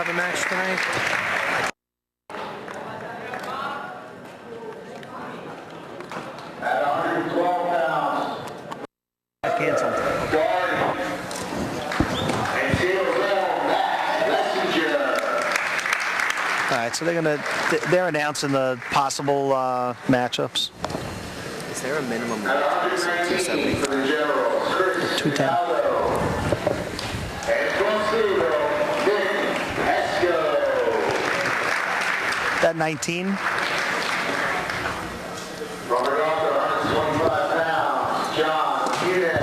have a match tonight? At 112 pounds. Canceled. All right, so they're announcing the possible matchups. Is there a minimum weight? 275. 210. That 19. Robert Arthur, 125 pounds. John Hughes.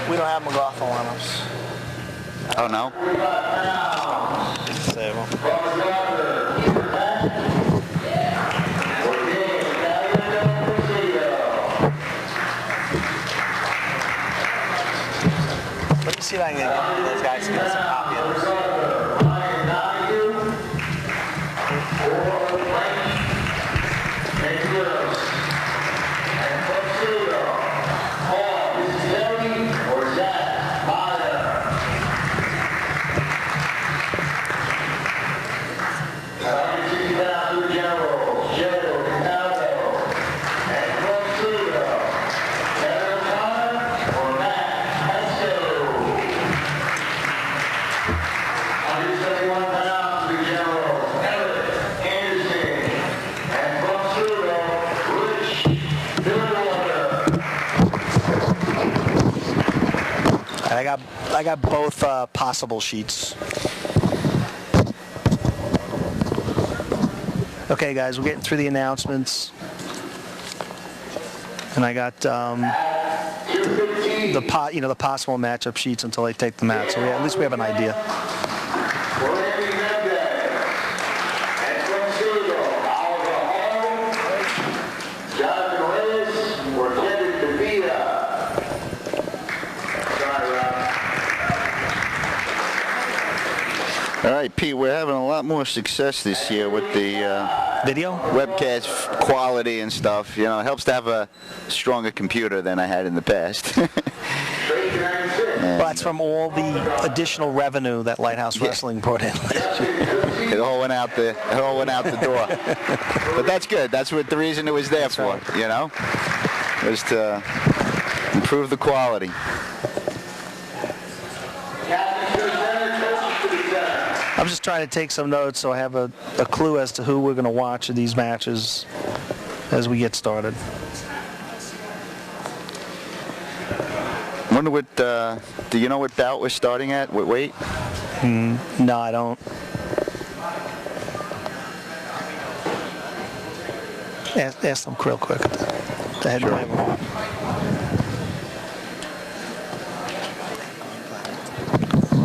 We don't have McLaughlin on us. Oh, no? Let me see if I can get those guys to get some copy of this. I got both possible sheets. Okay, guys, we're getting through the announcements, and I got the possible matchup sheets until I take them out. So at least we have an idea. All right, Pete, we're having a lot more success this year with the video webcast quality and stuff. You know, it helps to have a stronger computer than I had in the past. Well, that's from all the additional revenue that Lighthouse Wrestling brought in. It all went out the door. But that's good. That's what the reason it was there for. Right. You know, was to improve the quality. I'm just trying to take some notes so I have a clue as to who we're going to watch in these matches as we get started. Wonder what, do you know what bout we're starting at? What weight? No, I don't. Ask them real quick. The head sure.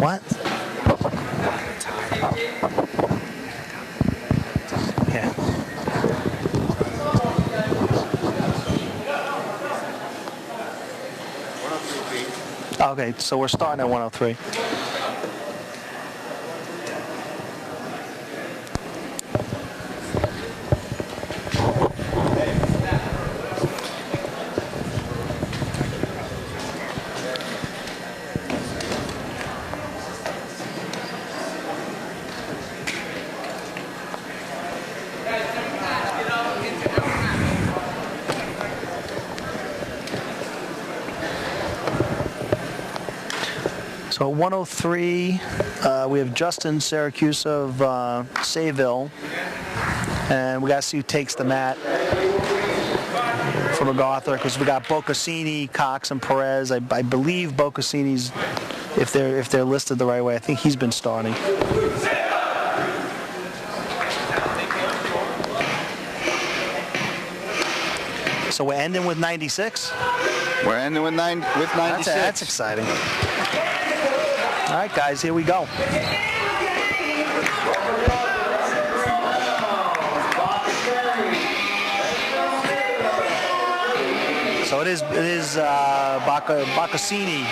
What? Yeah. Okay, so we're starting at 103. So at 103, we have Justin Syracuse of Sayville, and we got to see who takes the mat for MacArthur, because we got Bocassini, Cox, and Perez. I believe Bocassini's, if they're listed the right way, I think he's been starting. So we're ending with 96. We're ending with 96. That's exciting. All right, guys, here we go. So it is Bocassini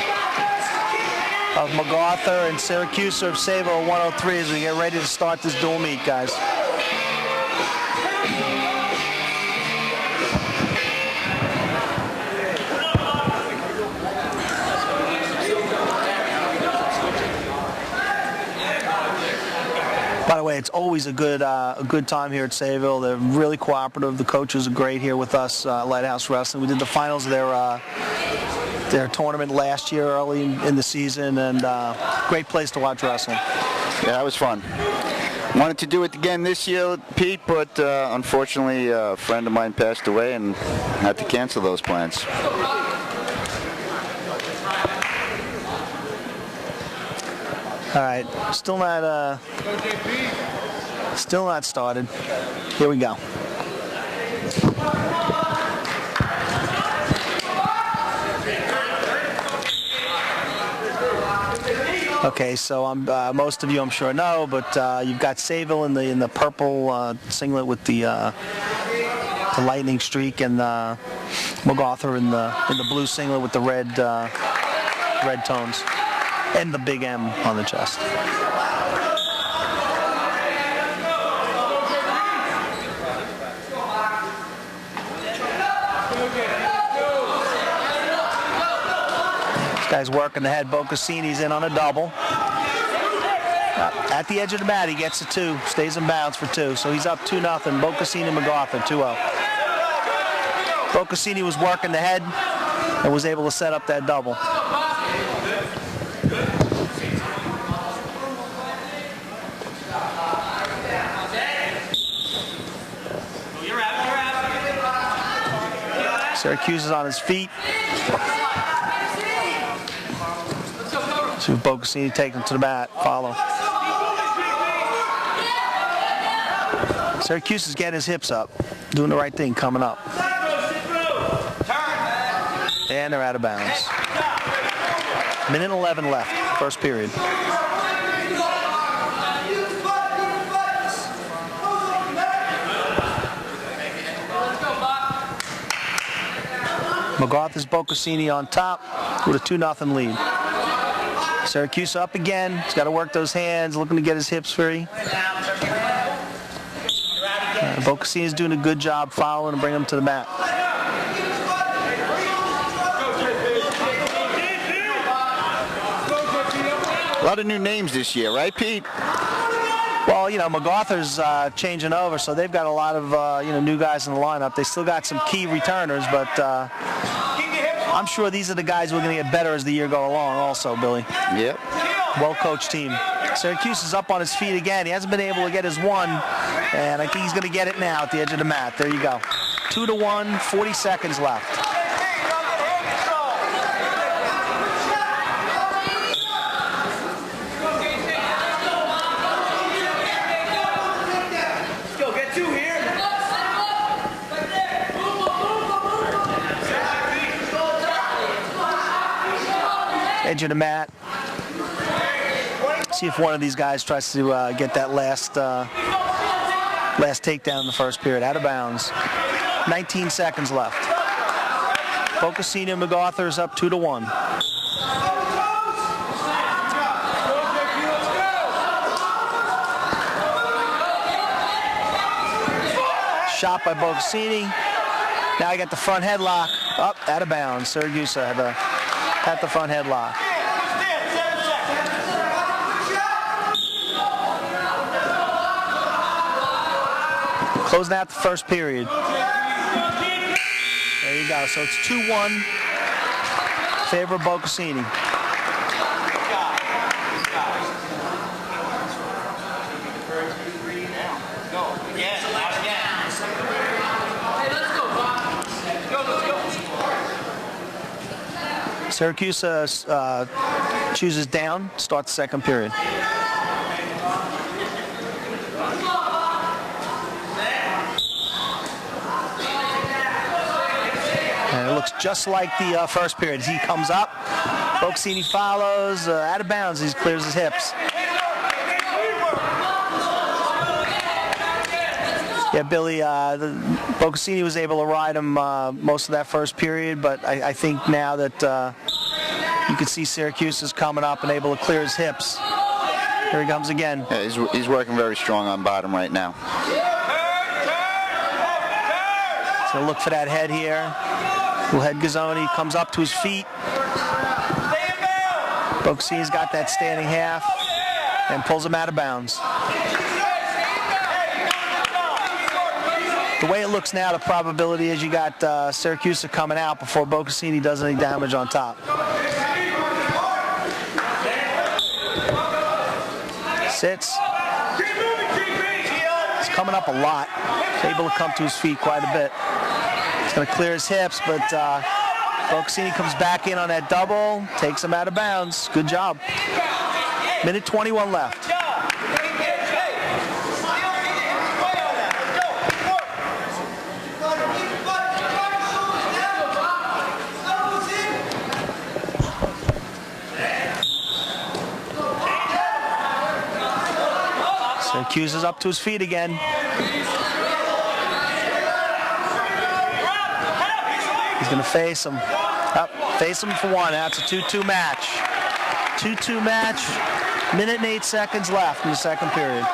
of MacArthur and Syracuse of Sayville 103 as we get ready to start this dual meet, guys. By the way, it's always a good time here at Sayville. They're really cooperative. The coaches are great here with us at Lighthouse Wrestling. We did the finals of their tournament last year, early in the season, and great place to watch wrestling. Yeah, that was fun. Wanted to do it again this year, Pete, but unfortunately a friend of mine passed away and had to cancel those plans. All right, still not started. Here we go. Okay, so most of you I'm sure know, but you've got Sayville in the purple singlet with the lightning streak, and MacArthur in the blue singlet with the red tones. And the big M on the chest. This guy's working the head. Bocassini's in on a double. At the edge of the mat, he gets a 2. Stays in bounds for 2. So he's up 2-0. Bocassini, MacArthur, 2-0. Bocassini was working the head and was able to set up that double. Syracuse is on his feet. See if Bocassini takes him to the mat. Follow. Syracuse is getting his hips up. Doing the right thing coming up. And they're out of bounds. Minute 11 left. First period. MacArthur's Bocassini on top with a 2-0 lead. Syracuse up again. He's got to work those hands, looking to get his hips free. Bocassini's doing a good job following and bringing him to the mat. A lot of new names this year, right, Pete? Well, MacArthur's changing over, so they've got a lot of new guys in the lineup. They still got some key returners, but I'm sure these are the guys who are going to get better as the year goes along also, Billy. Yep. Well-coached team. Syracuse is up on his feet again. He hasn't been able to get his 1, and I think he's going to get it now at the edge of the mat. There you go. 2-1, 40 seconds left. Edge of the mat. See if one of these guys tries to get that last takedown in the first period. Out of bounds. 19 seconds left. Bocassini and MacArthur is up 2-1. Shot by Bocassini. Now I got the front headlock. Up, out of bounds. Syracuse had the front headlock. Closing out the first period. There you go. So it's 2-1. Favor of Bocassini. Syracuse chooses down, starts second period. And it looks just like the first period. As he comes up, Bocassini follows, out of bounds, he clears his hips. Yeah, Billy, Bocassini was able to ride him most of that first period, but I think now that you can see Syracuse is coming up and able to clear his hips. Here he comes again. Yeah, he's working very strong on bottom right now. So look for that head here. Little head Gazzoni comes up to his feet. Bocassini's got that standing half and pulls him out of bounds. The way it looks now, the probability is you got Syracuse coming out before Bocassini does any damage on top. Sits. He's coming up a lot. He's able to come to his feet quite a bit. He's going to clear his hips, but Bocassini comes back in on that double, takes him out of bounds. Good job. Minute 21 left. Syracuse is up to his feet again. He's going to face him. Face him for one. That's a 2-2 match. 2-2 match. Minute and 8 seconds left in the second period.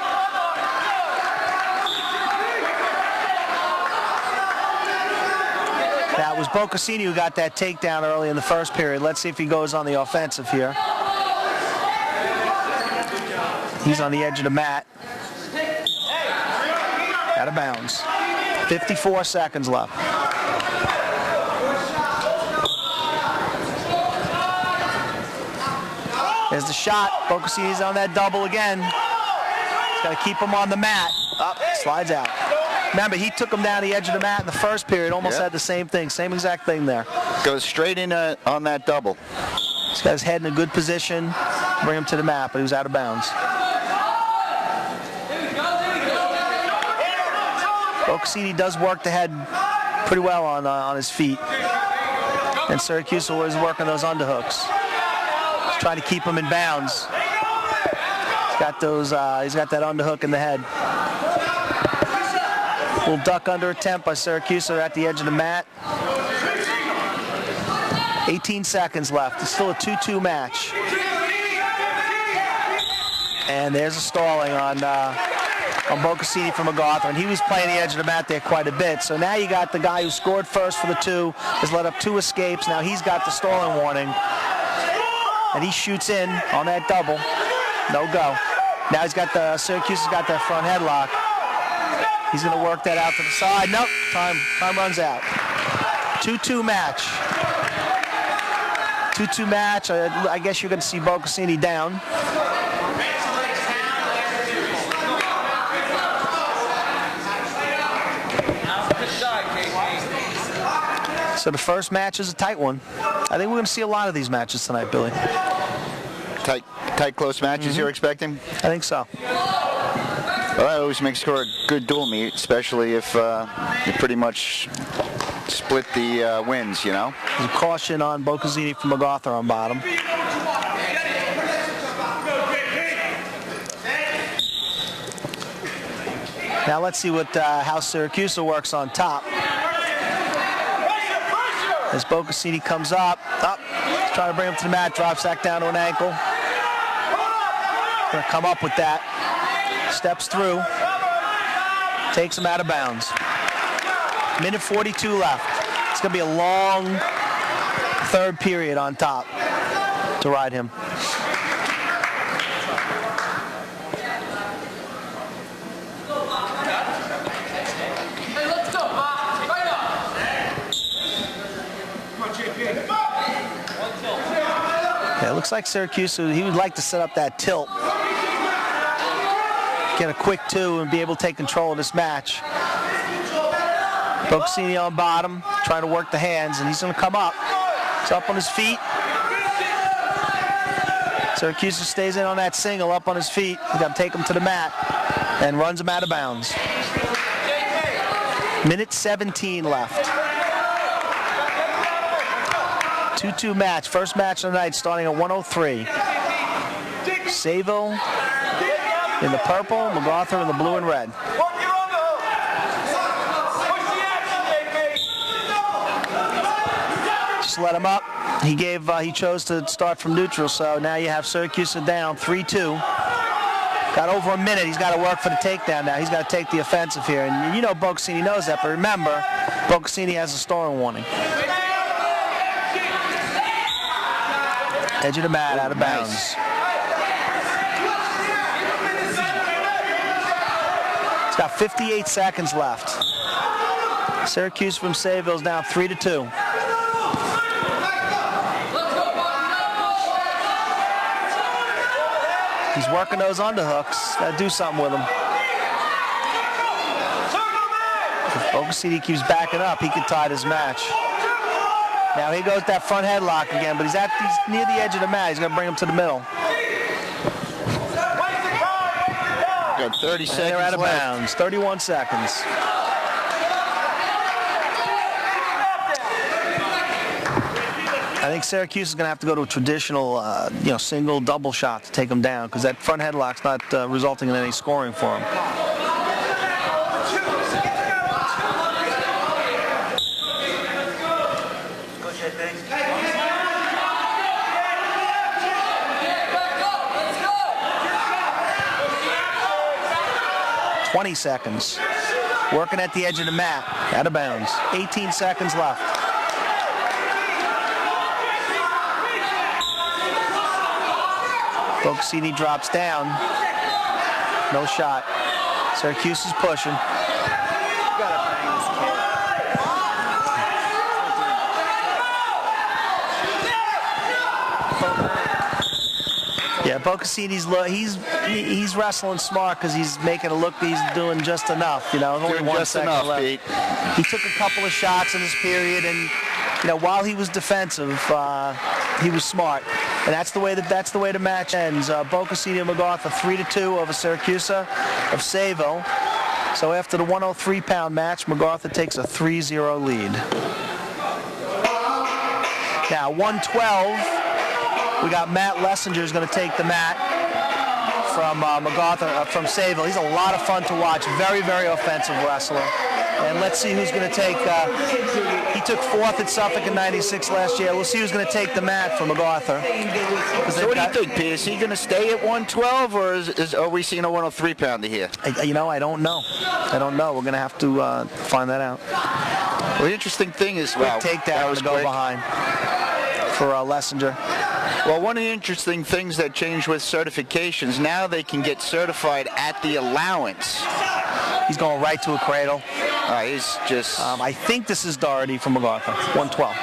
That was Bocassini who got that takedown early in the first period. Let's see if he goes on the offensive here. He's on the edge of the mat. Out of bounds. 54 seconds left. There's the shot. Bocassini's on that double again. He's got to keep him on the mat. Up, slides out. Remember, he took him down the edge of the mat in the first period. Almost had the same thing, same exact thing there. Goes straight in on that double. He's got his head in a good position. Bring him to the mat, but he was out of bounds. Bocassini does work the head pretty well on his feet. And Syracuse always working those underhooks. He's trying to keep him in bounds. He's got that underhook in the head. Little duck under attempt by Syracuse at the edge of the mat. 18 seconds left. It's still a 2-2 match. And there's a stalling on Bocassini from MacArthur, and he was playing the edge of the mat there quite a bit. So now you got the guy who scored first for the 2, has let up 2 escapes. Now he's got the stalling warning, and he shoots in on that double. No go. Now Syracuse has got that front headlock. He's going to work that out to the side. Nope, time runs out. 2-2 match. 2-2 match. I guess you're going to see Bocassini down. So the first match is a tight one. I think we're going to see a lot of these matches tonight, Billy. Tight, close matches you're expecting? I think so. Well, that always makes for a good dual meet, especially if you pretty much split the wins, you know? There's a caution on Bocassini from MacArthur on bottom. Now let's see how Syracuse works on top. As Bocassini comes up, trying to bring him to the mat, drops back down to an ankle. Gonna come up with that. Steps through. Takes him out of bounds. Minute 42 left. It's gonna be a long third period on top to ride him. Yeah, it looks like Syracuse, he would like to set up that tilt. Get a quick 2 and be able to take control of this match. Bocassini on bottom, trying to work the hands, and he's going to come up. He's up on his feet. Syracuse stays in on that single, up on his feet. He's got to take him to the mat and runs him out of bounds. Minute 17 left. 2-2 match. First match of the night starting at 103. Sayville in the purple, MacArthur in the blue and red. Just let him up. He chose to start from neutral, so now you have Syracuse down 3-2. Got over a minute. He's got to work for the takedown now. He's got to take the offensive here. And you know Bocassini knows that, but remember, Bocassini has a scoring warning. Edge of the mat, out of bounds. It's got 58 seconds left. Syracuse from Sayville is now 3-2. He's working those underhooks. Got to do something with them. If Bocassini keeps backing up, he can tie this match. Now he goes that front headlock again, but he's near the edge of the mat. He's going to bring him to the middle. Got 30 seconds They're out of left. bounds. 31 seconds. I think Syracuse is going to have to go to a traditional, single, double shot to take him down because that front headlock's not resulting in any scoring for him. Let's go. 20 seconds. Working at the edge of the mat. Out of bounds. 18 seconds left. Bocassini drops down. No shot. Syracuse is pushing. Yeah, Bocassini's he's wrestling smart because he's making it look he's doing just enough. Only Doing 1 just second enough, left. Pete. He took a couple of shots in this period, and while he was defensive, he was smart. And that's the way the match ends. Bocassini and MacArthur 3-2 over Syracuse of Sayville. So after the 103-pound match, MacArthur takes a 3-0 lead. Now 112, we got Matt Lessinger is going to take the mat from MacArthur from Sayville. He's a lot of fun to watch. Very, very offensive wrestler. And let's see who's going to take. He took 4th at Suffolk in '96 last year. We'll see who's going to take the mat from MacArthur. So what do you think, Pete? Is he going to stay at 112, or are we seeing a 103-pounder here? I don't know. We're going to have to find that out. Well, the interesting thing is, Take that to go quick. behind for Lessinger. Well, one of the interesting things that changed with certifications, now they can get certified at the allowance. He's going right to a cradle. He's just... I think this is Doherty from MacArthur, 112.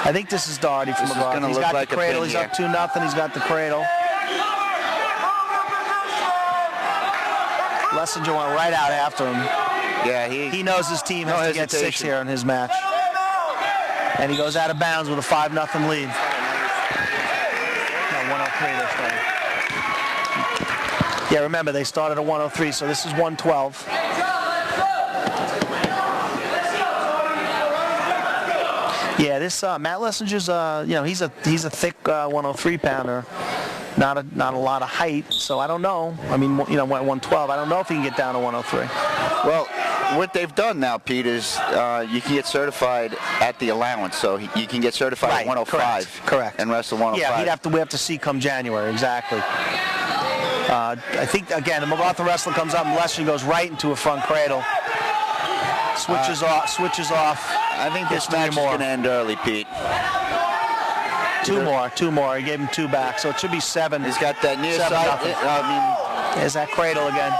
I think this is Doherty from This is MacArthur. gonna He's look got like the a cradle. pin He's up 2-0. He's got the cradle. Lessinger went right out after him. Yeah, He knows his team has to get 6 here in his match. And he goes out of bounds with a 5-0 lead. No, 103 they're starting. Yeah, remember, they started at 103, so this is 112. Yeah, this Matt Lessinger's, he's a thick 103-pounder. Not a lot of height, so I don't know. I mean, 112. I don't know if he can get down to 103. Well, what they've done now, Pete, is you can get certified at the allowance, so you can get certified at 105. Correct. And wrestle 105. Yeah, we have to see come January, exactly. I think, again, the MacArthur wrestler comes up and Lessinger goes right into a front cradle. Switches off. I think this match is going to end early, Pete. Two more. He gave him 2 back, so it should be 7. He's got that near 7-0. side. There's that cradle again.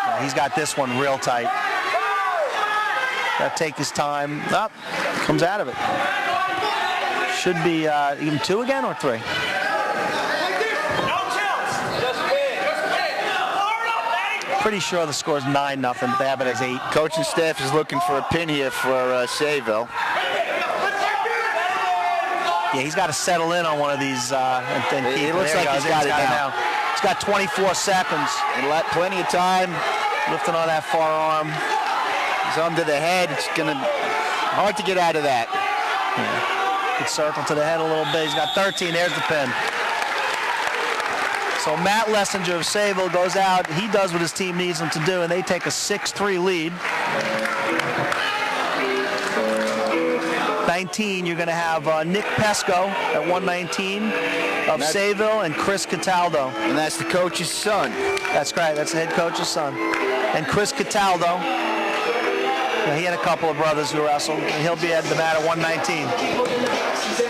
Yeah, he's got this one real tight. Got to take his time. Up, comes out of it. Should be even 2 again or 3. Pretty sure the score is 9-0, but they have it as 8. Coaching staff is looking for a pin here for Sayville. Yeah, he's got to settle in on one of these. And keep It looks like he's got it now. He's got 24 seconds. And plenty of time. Lifting on that forearm. He's under the head. It's gonna hard to get out of that. Yeah. Good circle to the head a little bit. He's got 13. There's the pin. So Matt Lessinger of Sayville goes out. He does what his team needs him to do, and they take a 6-3 lead. 19, you're going to have Nick Pesco at 119 of Sayville and Chris Cataldo. And that's the coach's son. That's right. That's the head coach's son. And Chris Cataldo, he had a couple of brothers who wrestled, and he'll be at the mat at 119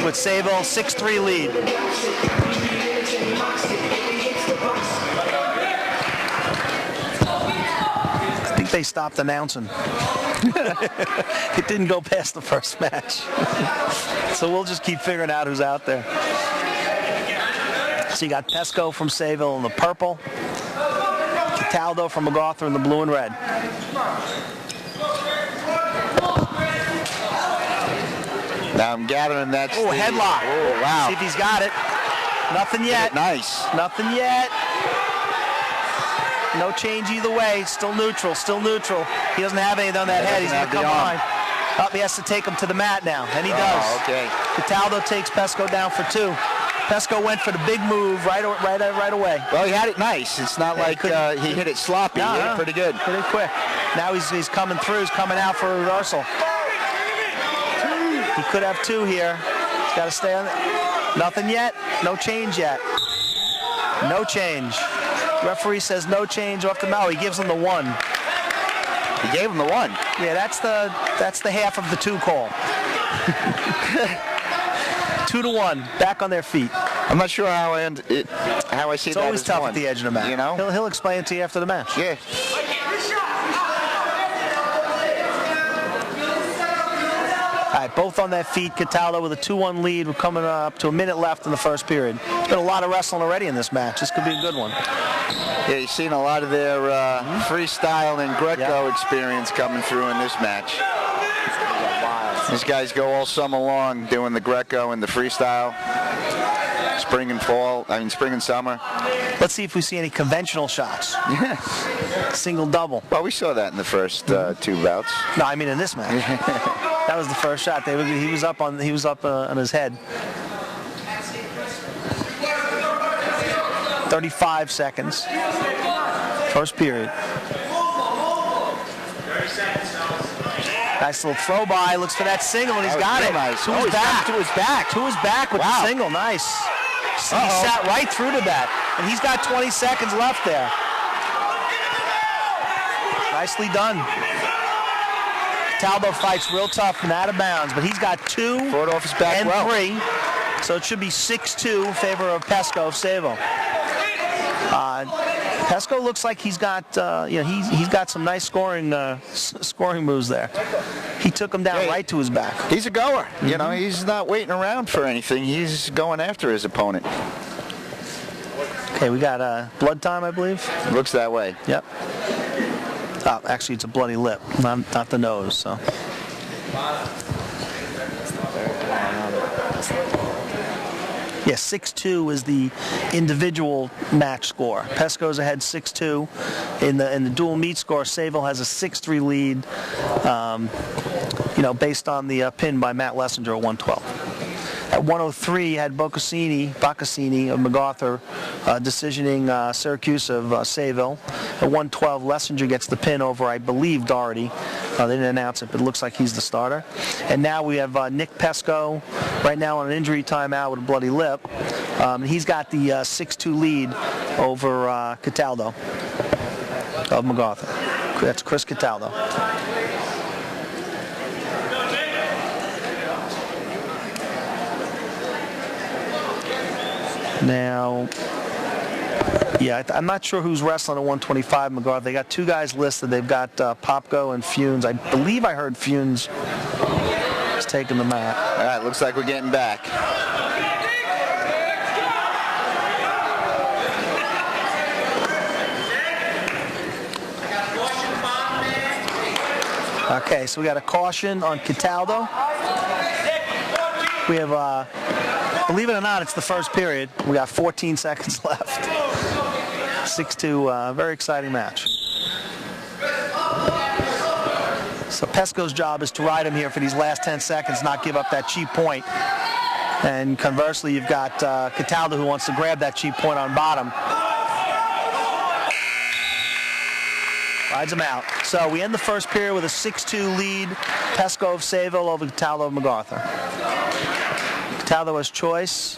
with Sayville 6-3 lead. I think they stopped announcing. It didn't go past the first match. So we'll just keep figuring out who's out there. So you got Pesco from Sayville in the purple, Cataldo from MacArthur in the blue and red. Now I'm gathering that's Headlock. Oh, wow. See if he's got it. Nothing yet. Nice. Nothing yet. No change either way. Still neutral. Still neutral. He doesn't have anything on that head. He's going to come behind. He has to take him to the mat now, and he does. Okay. Cataldo takes Pesco down for 2. Pesco went for the big move right away. Well, he had it nice. It's not like he hit it sloppy. He hit it pretty good. Pretty quick. Now he's coming through. He's coming out for a reversal. He could have 2 here. He's got to stay on it. Nothing yet. No change yet. No change. Referee says no change off the mouth. He gives him the 1. He gave him the 1. Yeah, that's the half of the 2 call. 2-1. Back on their feet. I'm not sure how I see it's that. It's always tough at the edge of the mat. You know, he'll explain it to you after the match. Yeah. All right, both on their feet. Cataldo with a 2-1 lead. We're coming up to a minute left in the first period. There's been a lot of wrestling already in this match. This could be a good one. Yeah, you've seen a lot of their freestyle and Greco experience coming through in this match. These guys go all summer long doing the Greco and the freestyle. Spring and summer. Let's see if we see any conventional shots. Single, double. Well, we saw that in the first 2 bouts. No, I mean in this match. That was the first shot. He was up on his head. 35 seconds. First period. Nice little throw by. Looks for that single, and he's got it. Nice. To his back. To his back. To his back with the single. Nice. See, he sat right through to that. And he's got 20 seconds left there. Nicely done. Talbot fights real tough and out of bounds, but he's got 2 Fought off his back and well. 3. So it should be 6-2 in favor of Pesco of Sayville. Pesco looks like he's got he's got some nice scoring moves there. He took him down right to his back. He's a goer. You know, he's not waiting around for anything. He's going after his opponent. Okay, we got blood time, I believe. Looks that way. Yep. Oh, actually, it's a bloody lip, not the nose. So. Yeah, 6-2 is the individual match score. Pesco's ahead 6-2. In the dual meet score, Sayville has a 6-3 lead, based on the pin by Matt Lessinger at 112. At 103, you had Boccassini of MacArthur decisioning Syracuse of Sayville. At 112, Lessinger gets the pin over, I believe, Doherty. They didn't announce it, but it looks like he's the starter. And now we have Nick Pesco right now on an injury timeout with a bloody lip. He's got the 6-2 lead over Cataldo of MacArthur. That's Chris Cataldo. Now, I'm not sure who's wrestling at 125 MacArthur. They got 2 guys listed. They've got Popko and Funes. I believe I heard Funes is taking the mat. All right, looks like we're getting back. Okay, so we got a caution on Cataldo. We have, believe it or not, it's the first period. We got 14 seconds left. 6-2, very exciting match. So Pesco's job is to ride him here for these last 10 seconds, not give up that cheap point. And conversely, you've got Cataldo who wants to grab that cheap point on bottom. Rides him out. So we end the first period with a 6-2 lead. Pesco of Sayville over Cataldo of MacArthur. Cataldo has choice.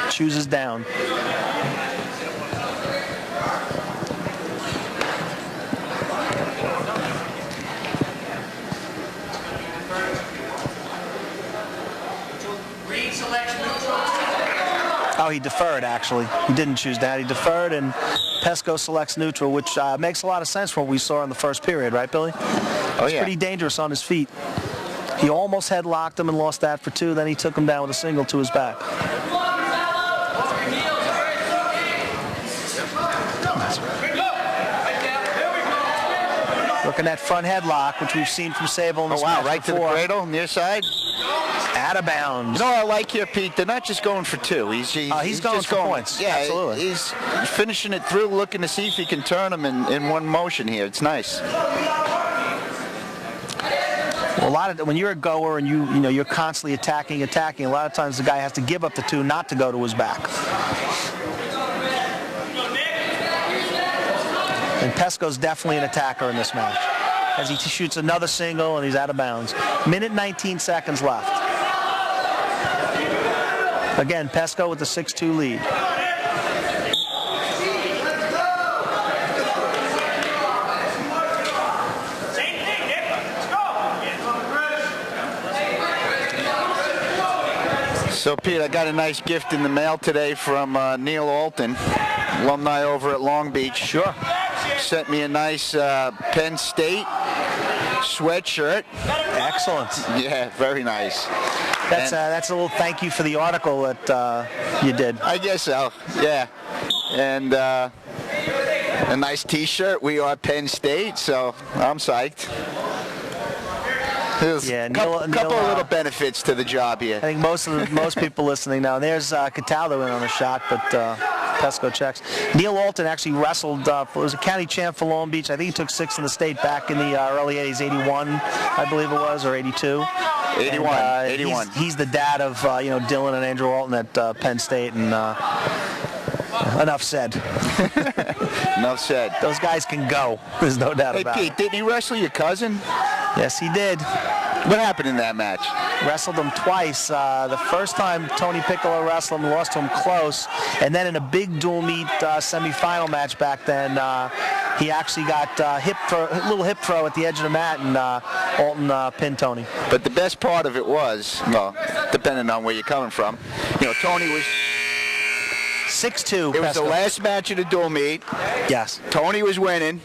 Chooses down. Oh, he deferred, actually. He didn't choose that. He deferred, and Pesco selects neutral, which makes a lot of sense from what we saw in the first period, right, Billy? Oh, He's yeah. pretty dangerous on his feet. He almost headlocked him and lost that for 2. Then he took him down with a single to his back. Looking at front headlock, which we've seen from Sable in this match Right before. to the cradle, near side. Out of bounds. You know what I like here, Pete? They're not just going for 2. He's going just for points. Yeah, Absolutely. He's finishing it through, looking to see if he can turn them in one motion here. It's nice. Well, when you're a goer and you're constantly attacking, a lot of times the guy has to give up the 2 not to go to his back. And Pesco's definitely an attacker in this match, as he shoots another single and he's out of bounds. Minute 19 seconds left. Again, Pesco with the 6-2 lead. So, Pete, I got a nice gift in the mail today from Neil Alton, alumni over at Long Beach. Sure. Sent me a nice Penn State sweatshirt. Excellent. Yeah, very nice. That's a little thank you for the article that you did. I guess so, yeah. And a nice T-shirt. We are Penn State, so I'm psyched. There's Yeah, a couple of little benefits to the job here. I think most people listening now. There's Cataldo in on a shot, but Pesco checks. Neil Alton actually wrestled. Was a county champ for Long Beach. I think he took 6th in the state back in the early 80s, 81, I believe it was, or 82. 81. And, 81. He's the dad of Dylan and Andrew Alton at Penn State, and enough said. Enough said. Those guys can go. There's no doubt Hey, about Pete, it. didn't he wrestle your cousin? Yes, he did. What happened in that match? Wrestled him twice. The first time Tony Piccolo wrestled him, lost to him close, and then in a big dual meet semifinal match back then, he actually got a little hip throw at the edge of the mat, and Alton pinned Tony. But the best part of it was, well, depending on where you're coming from, Tony was. 6-2. It was the last match of the dual meet. Yes. Tony was winning.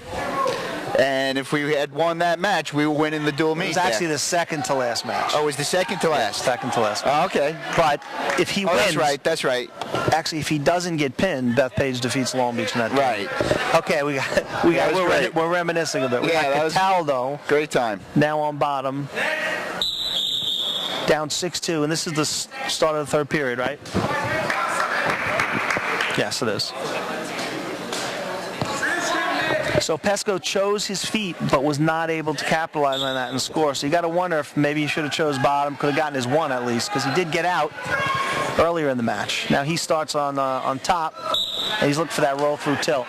And if we had won that match, we were winning the dual meet. It was actually the second to last match. Oh, it was the second to last? Second to last match. Oh, okay. But if he wins... That's right. Actually, if he doesn't get pinned, Beth Page defeats Long Beach in that game. Right. Okay, we're reminiscing a bit. We got Cataldo. Great time. Now on bottom. Down 6-2, and this is the start of the third period, right? Yes, it is. So Pesco chose his feet, but was not able to capitalize on that and score. So you got to wonder if maybe he should have chose bottom, could have gotten his 1 at least, because he did get out earlier in the match. Now he starts on top, and he's looking for that roll through tilt.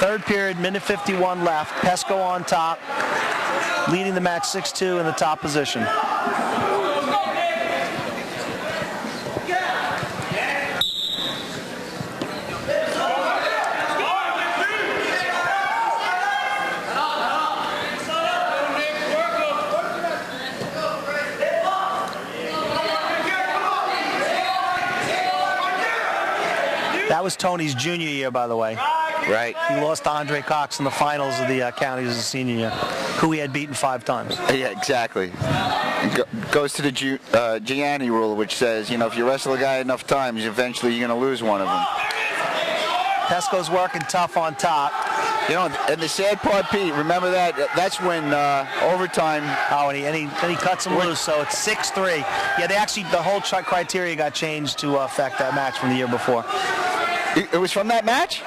Third period, minute 51 left. Pesco on top, leading the match 6-2 in the top position. That was Tony's junior year, by the way. Right. He lost to Andre Cox in the finals of the counties as a senior year, who he had beaten 5 times. Yeah, exactly. Goes to the Gianni rule, which says, if you wrestle a guy enough times, eventually you're going to lose one of them. Pesco's working tough on top. You know, and the sad part, Pete, remember that's when overtime. Oh, and he cuts him loose, so it's 6-3. Yeah, the whole criteria got changed to affect that match from the year before. It was from that match?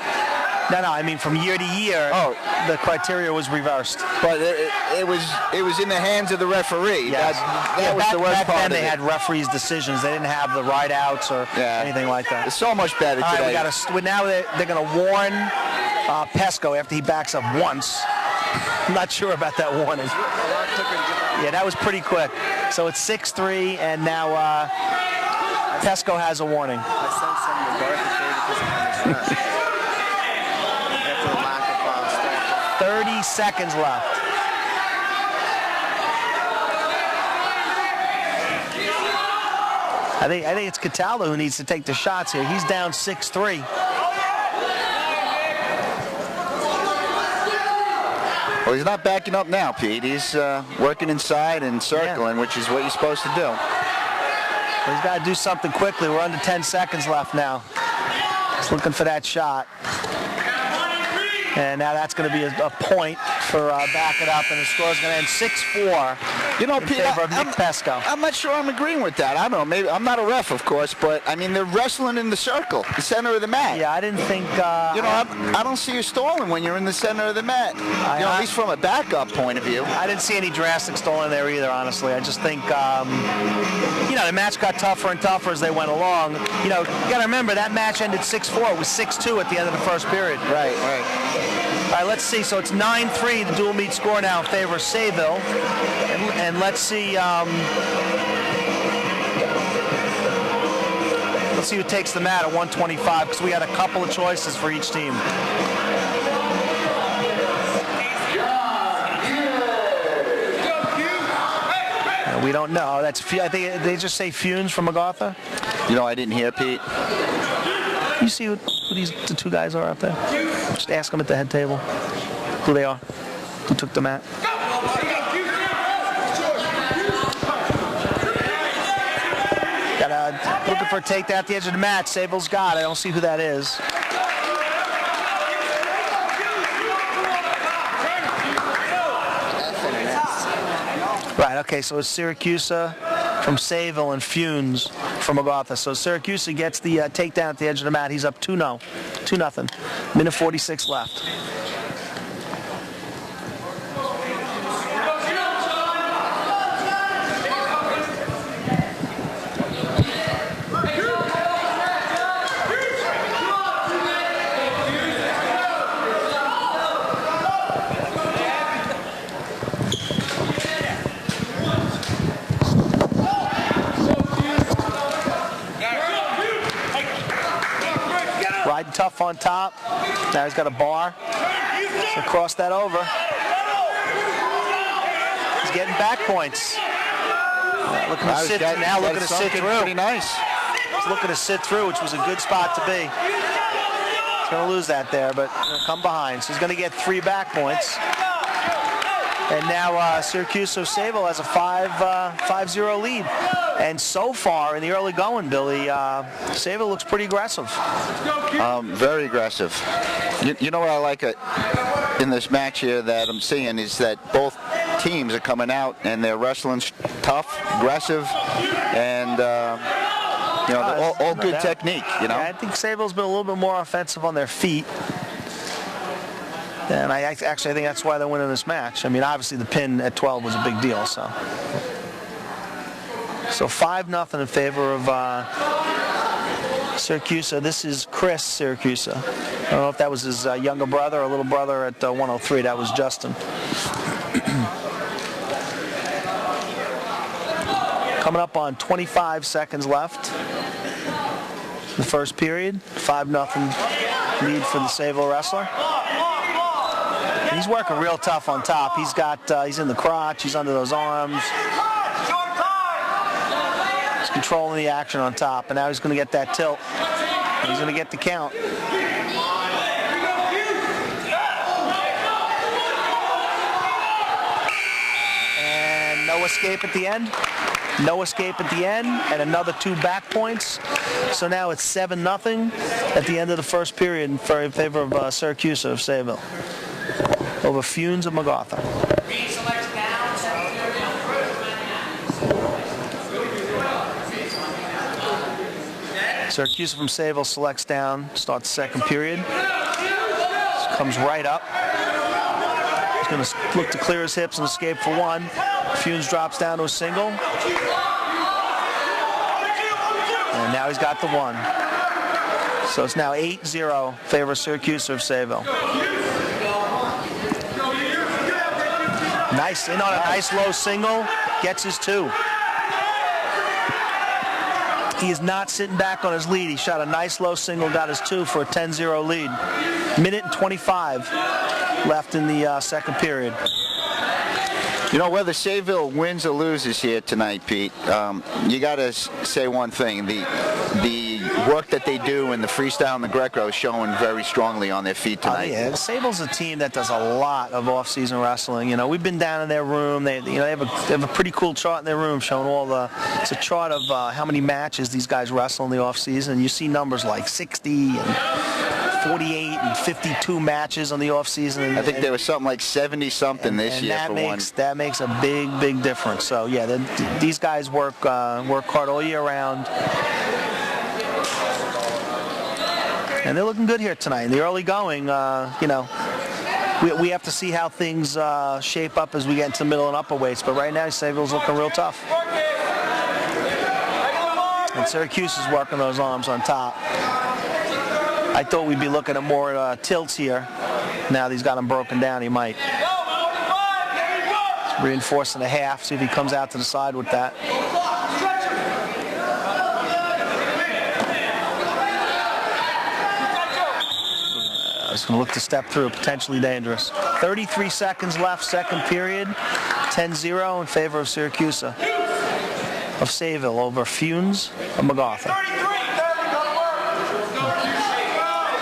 No, I mean from year to year. Oh, the criteria was reversed. But it was in the hands of the referee. Yes. That was the worst back part then of they it. had referees' decisions. They didn't have the ride outs or anything like that. It's so much better All today. right, now they're going to warn Pesco after he backs up once. I'm not sure about that warning. Yeah, that was pretty quick. So it's 6-3, and now Pesco has a warning. I sent some to Garth after the lack of 30 seconds left. I think it's Cataldo who needs to take the shots here. He's down 6-3. Well, he's not backing up now, Pete. He's working inside and circling, which is what you're supposed to do. Well, he's got to do something quickly. We're under 10 seconds left now. He's looking for that shot. And now that's going to be a point for backing up, and the score's going to end 6-4 in favor of Nick Pesco. I'm not sure I'm agreeing with that. I don't know. Maybe I'm not a ref, of course, but I mean they're wrestling in the circle, the center of the mat. Yeah, I didn't think. I don't see you stalling when you're in the center of the mat. At least from a backup point of view. I didn't see any drastic stalling there either, honestly. I just think, the match got tougher and tougher as they went along. You got to remember that match ended 6-4. It was 6-2 at the end of the first period. Right. All right, let's see. So it's 9-3, the dual meet score now in favor of Sayville. And let's see who takes the mat at 125, because we had a couple of choices for each team. We don't know. I think they just say Funes from MacArthur. I didn't hear, Pete. You see who the two guys are up there? Just ask them at the head table who they are, who took the mat. Looking for a takedown at the edge of the mat. Sayville's got it. I don't see who that is. Right, okay, so it's Syracuse from Sayville and Funes from MacArthur. So Syracuse gets the takedown at the edge of the mat. He's up 2-0. 2-0. Minute 46 left. Riding tough on top. Now he's got a bar. So cross that over. He's getting back points. Looking to sit through. Pretty nice. He's looking to sit through, which was a good spot to be. He's going to lose that there, but come behind. So he's going to get 3 back points. And now Syracuse Sayville has a 5-0 lead. And so far in the early going, Billy, Sayville looks pretty aggressive. Very aggressive. You know what I like in this match here that I'm seeing is that both teams are coming out and they're wrestling tough, aggressive, and all good technique. Yeah, I think Sayville's been a little bit more offensive on their feet. And I think that's why they're winning this match. I mean, obviously the pin at 12 was a big deal. So 5-0 in favor of Syracuse. This is Chris Syracuse. I don't know if that was his younger brother or little brother at 103. That was Justin. Coming up on 25 seconds left. The first period. 5-0 lead for the Sayville wrestler. He's working real tough on top. He's in the crotch. He's under those arms. He's controlling the action on top, and now he's going to get that tilt. And he's going to get the count. And no escape at the end. No escape at the end, and another 2 back points. So now it's 7-0 at the end of the first period in favor of Syracuse of Sayville over Funes of MacArthur. Syracuse from Sayville selects down, starts second period. Comes right up. He's going to look to clear his hips and escape for 1. Funes drops down to a single. And now he's got the 1. So it's now 8-0 favor Syracuse of Sayville. Nice, in on a nice low single. Gets his 2. He is not sitting back on his lead. He shot a nice low single, got his 2 for a 10-0 lead. Minute and 25 left in the second period. You know, whether Sayville wins or loses here tonight, Pete, you got to say one thing. The work that they do in the freestyle and the Greco is showing very strongly on their feet tonight. Yeah, Sayville's a team that does a lot of off-season wrestling. You know, we've been down in their room. They have a pretty cool chart in their room showing all the. It's a chart of how many matches these guys wrestle in the off-season. You see numbers like 60 and 48 and 52 matches on the off-season. I think there was something like 70-something this year for one. That makes a big difference. So yeah, these guys work hard all year round. And they're looking good here tonight. In the early going, you know, we have to see how things shape up as we get into the middle and upper weights. But right now, Sayville's looking real tough. And Syracuse is working those arms on top. I thought we'd be looking at more tilts here. Now that he's got them broken down, he might. He's reinforcing a half, see if he comes out to the side with that. He's going to look to step through, potentially dangerous. 33 seconds left, second period. 10-0 in favor of Syracuse of Sayville over Funes of MacArthur.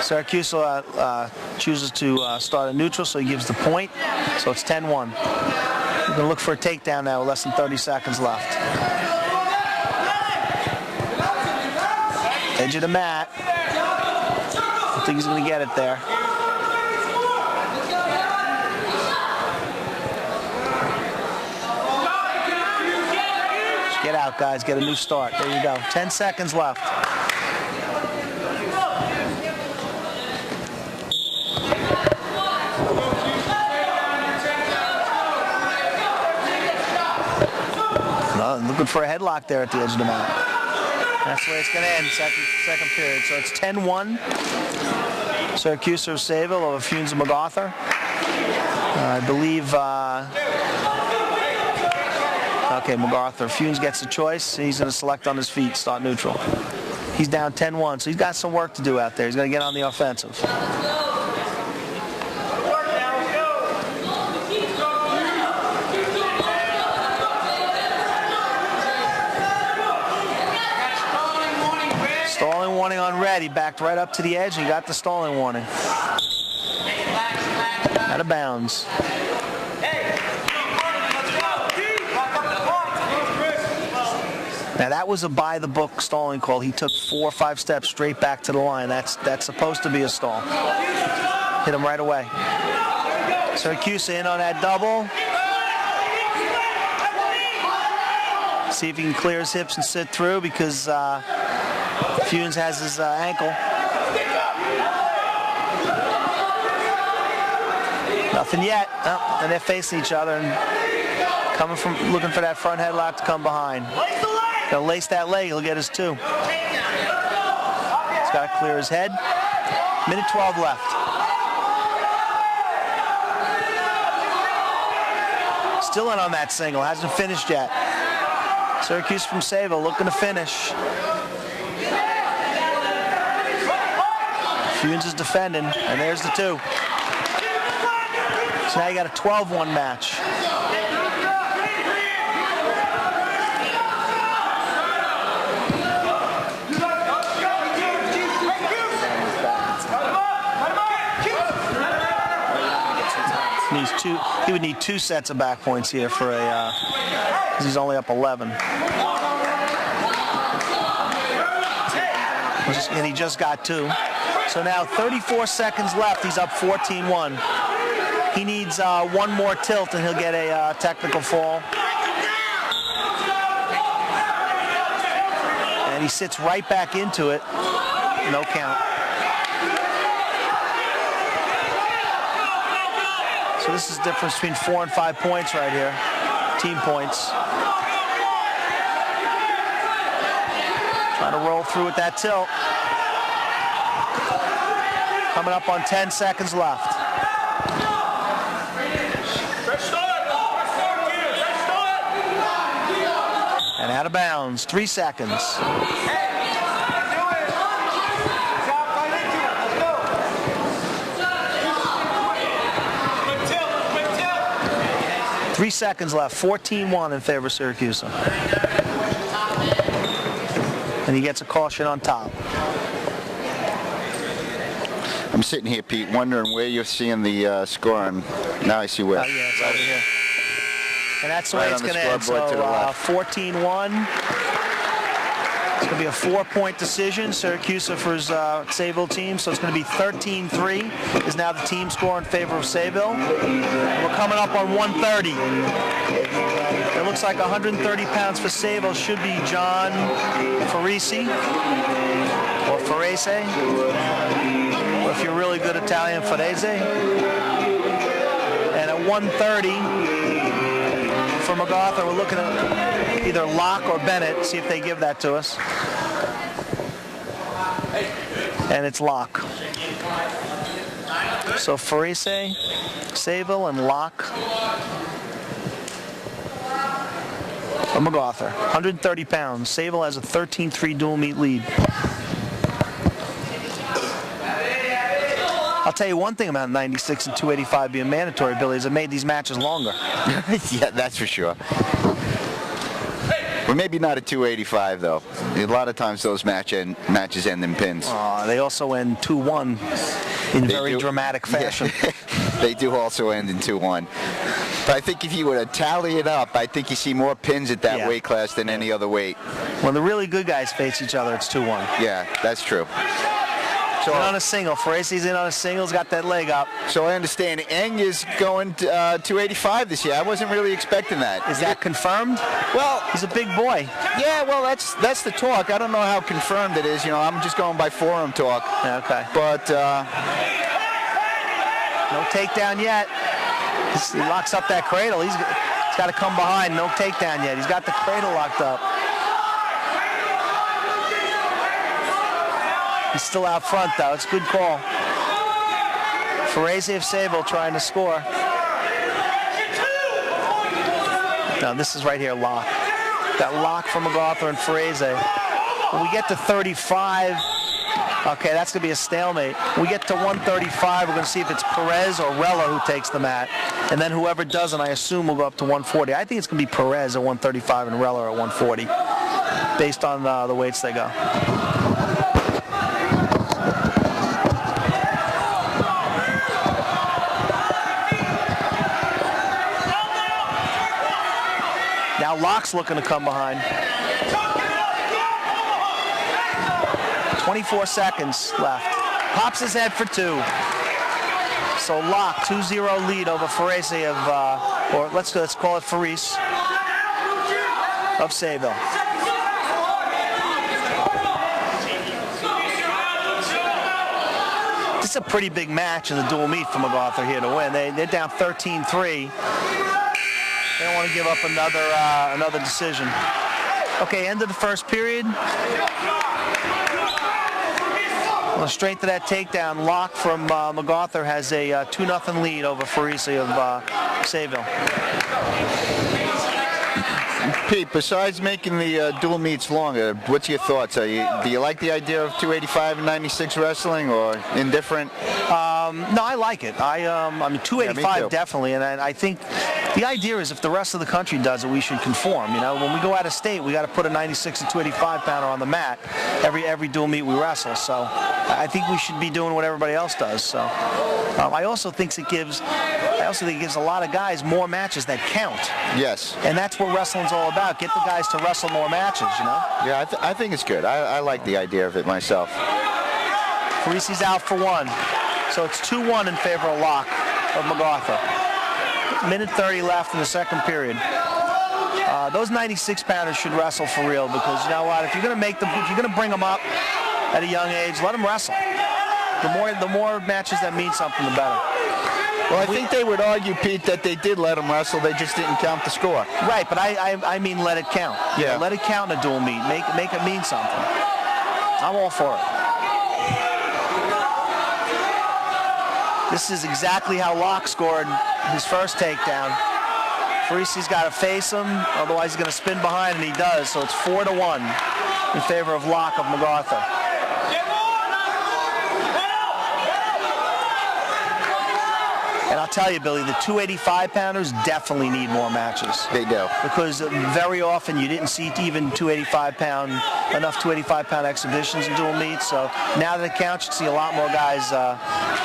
Syracuse chooses to start a neutral, so he gives the point. So it's 10-1. We're going to look for a takedown now with less than 30 seconds left. Edge of the mat. I think he's going to get it there. Just get out, guys. Get a new start. There you go. 10 seconds left. Looking for a headlock there at the edge of the mat. That's the way it's going to end, second period. So it's 10-1. Syracuse of Sayville over Funes of MacArthur. I believe, okay, MacArthur. Funes gets the choice. He's going to select on his feet, start neutral. He's down 10-1, so he's got some work to do out there. He's going to get on the offensive. Stalling warning on red. He backed right up to the edge and he got the stalling warning. Out of bounds. Now that was a by-the-book stalling call. He took 4 or 5 steps straight back to the line. That's supposed to be a stall. Hit him right away. Syracuse in on that double. See if he can clear his hips and sit through because Funes has his ankle. Nothing yet. Oh, and they're facing each other and looking for that front headlock to come behind. He'll lace that leg. He'll get his 2. He's got to clear his head. Minute 12 left. Still in on that single. Hasn't finished yet. Syracuse from Sayville looking to finish. Funes is defending, and there's the 2. So now you got a 12-1 match. Needs two. He would need 2 sets of back points here for a. 'Cause he's only up 11. And he just got 2. So now 34 seconds left. He's up 14-1. He needs one more tilt and he'll get a technical fall. And he sits right back into it. No count. So this is the difference between 4 and 5 points right here. Team points. Trying to roll through with that tilt. Coming up on 10 seconds left. And out of bounds, 3 seconds. 3 seconds left, 14-1 in favor of Syracuse. And he gets a caution on top. I'm sitting here, Pete, wondering where you're seeing the score, and now I see where. Oh, yeah, it's over here. And that's the way Right it's on the going to end. So scoreboard to the left. 14-1. It's going to be a 4-point decision. Syracuse for his Sayville team. So it's going to be 13-3 is now the team score in favor of Sayville. We're coming up on 130. It looks like 130 pounds for Sayville should be John Farisi or Farese. Or if you're really good Italian, Farese. And at 130 for MacArthur, we're looking at either Locke or Bennett, see if they give that to us. And it's Locke. So Farese, Sayville, and Locke for MacArthur. 130 pounds. Sayville has a 13-3 dual meet lead. I'll tell you one thing about 96 and 285 being mandatory, Billy, is it made these matches longer. Yeah, that's for sure. Well, maybe not at 285, though. A lot of times those matches end in pins. They also end 2-1 in very dramatic fashion. Yeah. They do also end in 2-1. But I think if you were to tally it up, I think you see more pins at that weight class than any other weight. When the really good guys face each other, it's 2-1. Yeah, that's true. So on a single. Farase's in on a single. He's got that leg up. So I understand Eng is going to 285 this year. I wasn't really expecting that. Is that confirmed? Well, he's a big boy. Yeah, well, that's the talk. I don't know how confirmed it is. You know, I'm just going by forum talk. Okay. But no takedown yet. He locks up that cradle. He's got to come behind. No takedown yet. He's got the cradle locked up. He's still out front, though. It's a good call. Farese of Sayville trying to score. No, this is right here, Locke. Got Locke from MacArthur and Farese. When we get to 35, okay, that's going to be a stalemate. When we get to 135, we're going to see if it's Perez or Rella who takes the mat. And then whoever doesn't, I assume, will go up to 140. I think it's going to be Perez at 135 and Rella at 140, based on the weights they go. Now Locke's looking to come behind. 24 seconds left. Pops his head for 2. So Locke, 2-0 lead over Farese of, or let's call it Faris of Sayville. This is a pretty big match in the dual meet for MacArthur here to win. They're down 13-3. They don't want to give up another decision. Okay, end of the first period. Well, straight to that takedown. Locke from MacArthur has a 2-0 lead over Farisi of Sayville. Pete, besides making the dual meets longer, what's your thoughts? Do you like the idea of 285 and 96 wrestling, or indifferent? No, I like it. I mean, 285 Yeah, me too. definitely, and I think the idea is if the rest of the country does it, we should conform. You know, when we go out of state, we got to put a 96 and 285 pounder on the mat every dual meet we wrestle. So I think we should be doing what everybody else does. So I also think it gives a lot of guys more matches that count. Yes. And that's what wrestling's all about. Get the guys to wrestle more matches, you know? Yeah, I think it's good. I like the idea of it myself. Parisi's out for one. So it's 2-1 in favor of Locke of MacArthur. Minute 30 left in the second period. Those 96 pounders should wrestle for real, because you know what? If you're going to bring them up at a young age, let them wrestle. The more matches that mean something, the better. Well, I think they would argue, Pete, that they did let them wrestle. They just didn't count the score. Right, but I mean let it count. Yeah. You know, let it count in a dual meet. Make it mean something. I'm all for it. This is exactly how Locke scored his first takedown. Parisi's got to face him, otherwise he's going to spin behind, and he does. So it's 4-1 in favor of Locke of MacArthur. And I'll tell you, Billy, the 285 pounders definitely need more matches. They do. Because very often you didn't see even enough 285 pound exhibitions in dual meets. So now that it counts, you see a lot more guys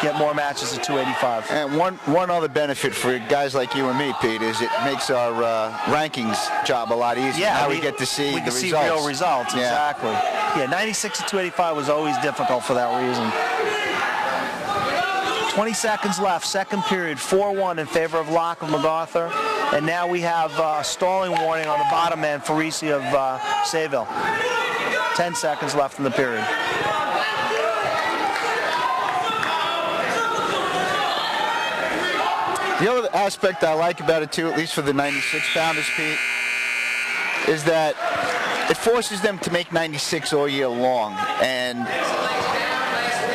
get more matches at 285. And one other benefit for guys like you and me, Pete, is it makes our rankings job a lot easier. Yeah, now we get to see we the can see results. real results. Yeah. Exactly. Yeah, 96 to 285 was always difficult for that reason. 20 seconds left, second period, 4-1 in favor of Locke of MacArthur. And now we have a stalling warning on the bottom end for Parisi of Sayville. 10 seconds left in the period. The other aspect I like about it too, at least for the 96 pounders, Pete, is that it forces them to make 96 all year long. And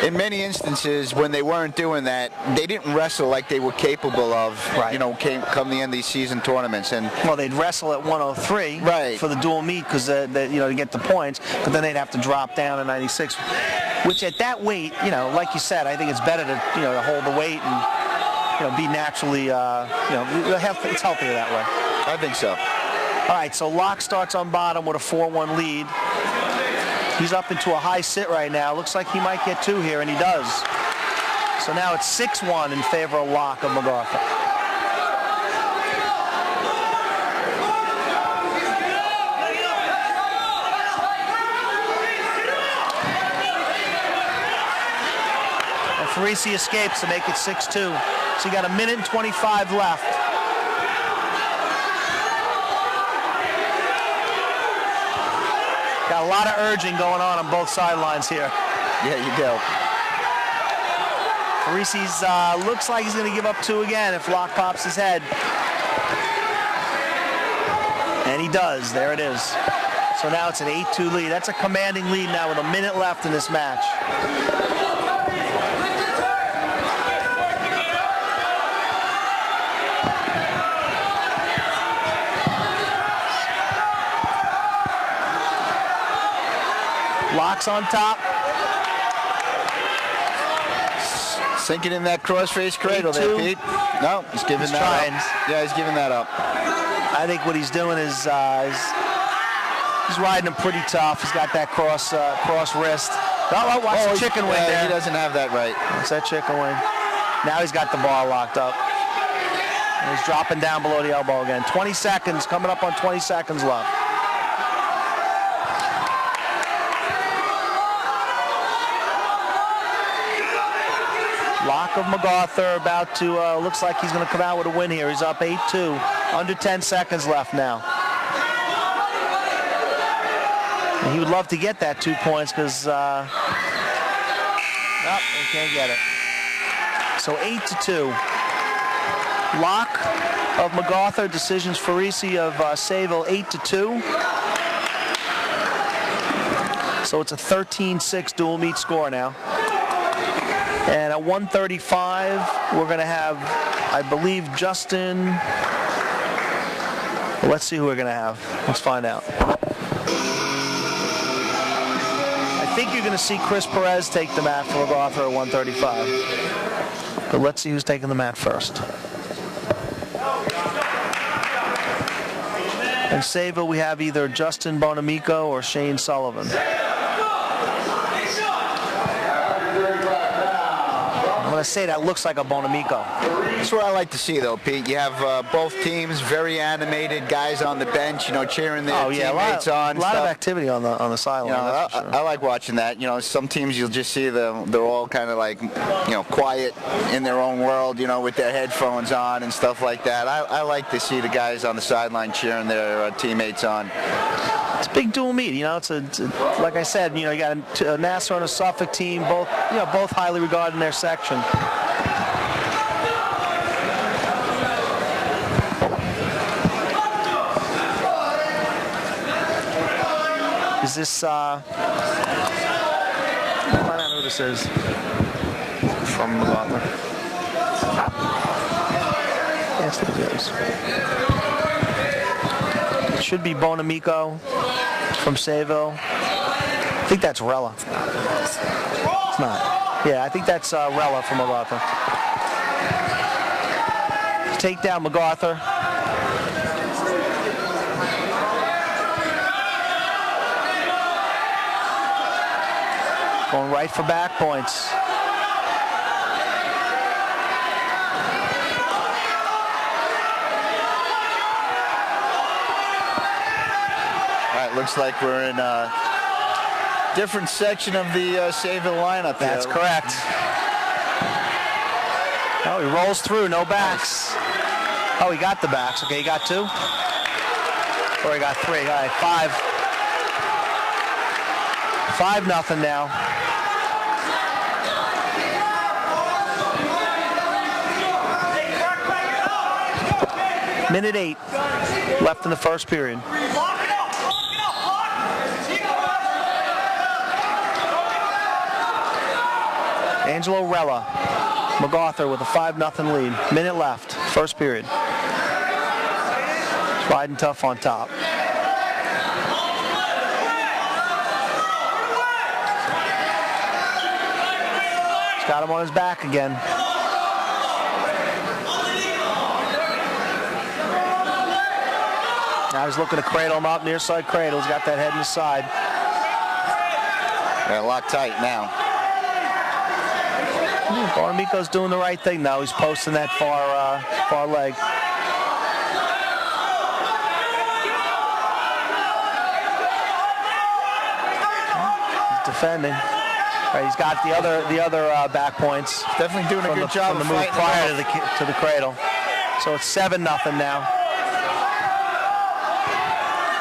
in many instances, when they weren't doing that, they didn't wrestle like they were capable of, Right. you know, come the end of these season tournaments. And Well, they'd wrestle at 103 Right. for the dual meet because to get the points, but then they'd have to drop down to 96, which at that weight, you know, like you said, I think it's better to to hold the weight and be naturally it's healthier that way. I think so. All right, so Locke starts on bottom with a 4-1 lead. He's up into a high sit right now. Looks like he might get two here, and he does. So now it's 6-1 in favor of Locke of MacArthur. And Parisi escapes to make it 6-2. So you got a minute and 25 left. Got a lot of urging going on both sidelines here. Yeah, you do. Parisi's looks like he's going to give up two again if Locke pops his head. And he does. There it is. So now it's an 8-2 lead. That's a commanding lead now with a minute left in this match. Locke's on top. Sinking in that crossface cradle 8-2. there, Pete. No, he's giving He's that trying. up. Yeah, he's giving that up. I think what he's doing is he's riding him pretty tough. He's got that cross wrist. Oh, watch the chicken wing there. He doesn't have that right. That's that chicken wing. Now he's got the bar locked up. And he's dropping down below the elbow again. 20 seconds, coming up on 20 seconds left. Locke of MacArthur about to, looks like he's going to come out with a win here. He's up 8-2. Under 10 seconds left now. And he would love to get that 2 points because, nope, he can't get it. So 8-2. Locke of MacArthur, decisions Parisi of Sayville, 8-2. So it's a 13-6 dual meet score now. And at 135, we're going to have, I believe, Justin. Well, let's see who we're going to have. Let's find out. I think you're going to see Chris Perez take the mat for MacArthur at 135. But let's see who's taking the mat first. In Sayville, we have either Justin Bonamico or Shane Sullivan. I'm going to say that looks like a Bonamico. That's what I like to see, though, Pete. You have both teams very animated, guys on the bench, cheering their teammates on. A lot of activity on the sideline. I like watching that. Some teams you'll just see they're all kind of like, quiet in their own world, with their headphones on and stuff like that. I like to see the guys on the sideline cheering their teammates on. It's a big dual meet. It's like I said, you got a Nassau and a Suffolk team, both highly regarded in their section. Is this, find out who this is. From MacArthur. Yes, it is. It should be Bonamico from Sayville. I think that's Rella. It's not. Yeah, I think that's Rella from MacArthur. Take down MacArthur. Going right for back points. All right, looks like we're in a different section of the Sayville lineup. That's correct. Oh, he rolls through, no backs. Oh, he got the backs. Okay, he got 2? Or he got 3. All right, 5. 5-0 now. Minute 8 left in the first period. Angelo Rella, MacArthur with a 5-0 lead. Minute left, first period. Wide and tough on top. He's got him on his back again. Now he's looking to cradle him up, near side cradle. He's got that head in his side. Yeah, locked tight now. Bonamico's doing the right thing now. He's posting that far leg. He's defending. Right, he's got the other back points. Definitely doing a good job from the move prior to the cradle. So it's 7-0 now.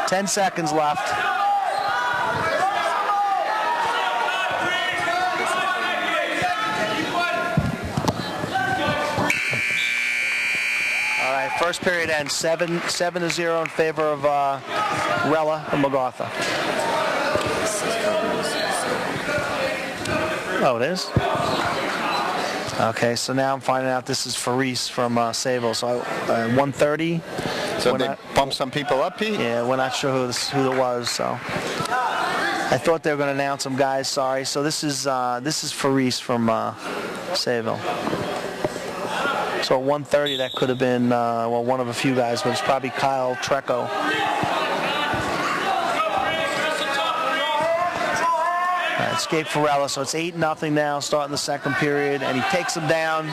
10 seconds left. All right, first period ends 7-0 in favor of Rella and MacArthur. Oh, it is? Okay, so now I'm finding out this is Faris from Sayville. So 130. So they bumped some people up, Pete? Yeah, we're not sure who it was. So I thought they were going to announce some guys. Sorry. So this is Faris from Sayville. So at 130, that could have been one of a few guys, but it's probably Kyle Treco. Escape for Rella, so it's 8-0 now, starting the second period, and he takes him down.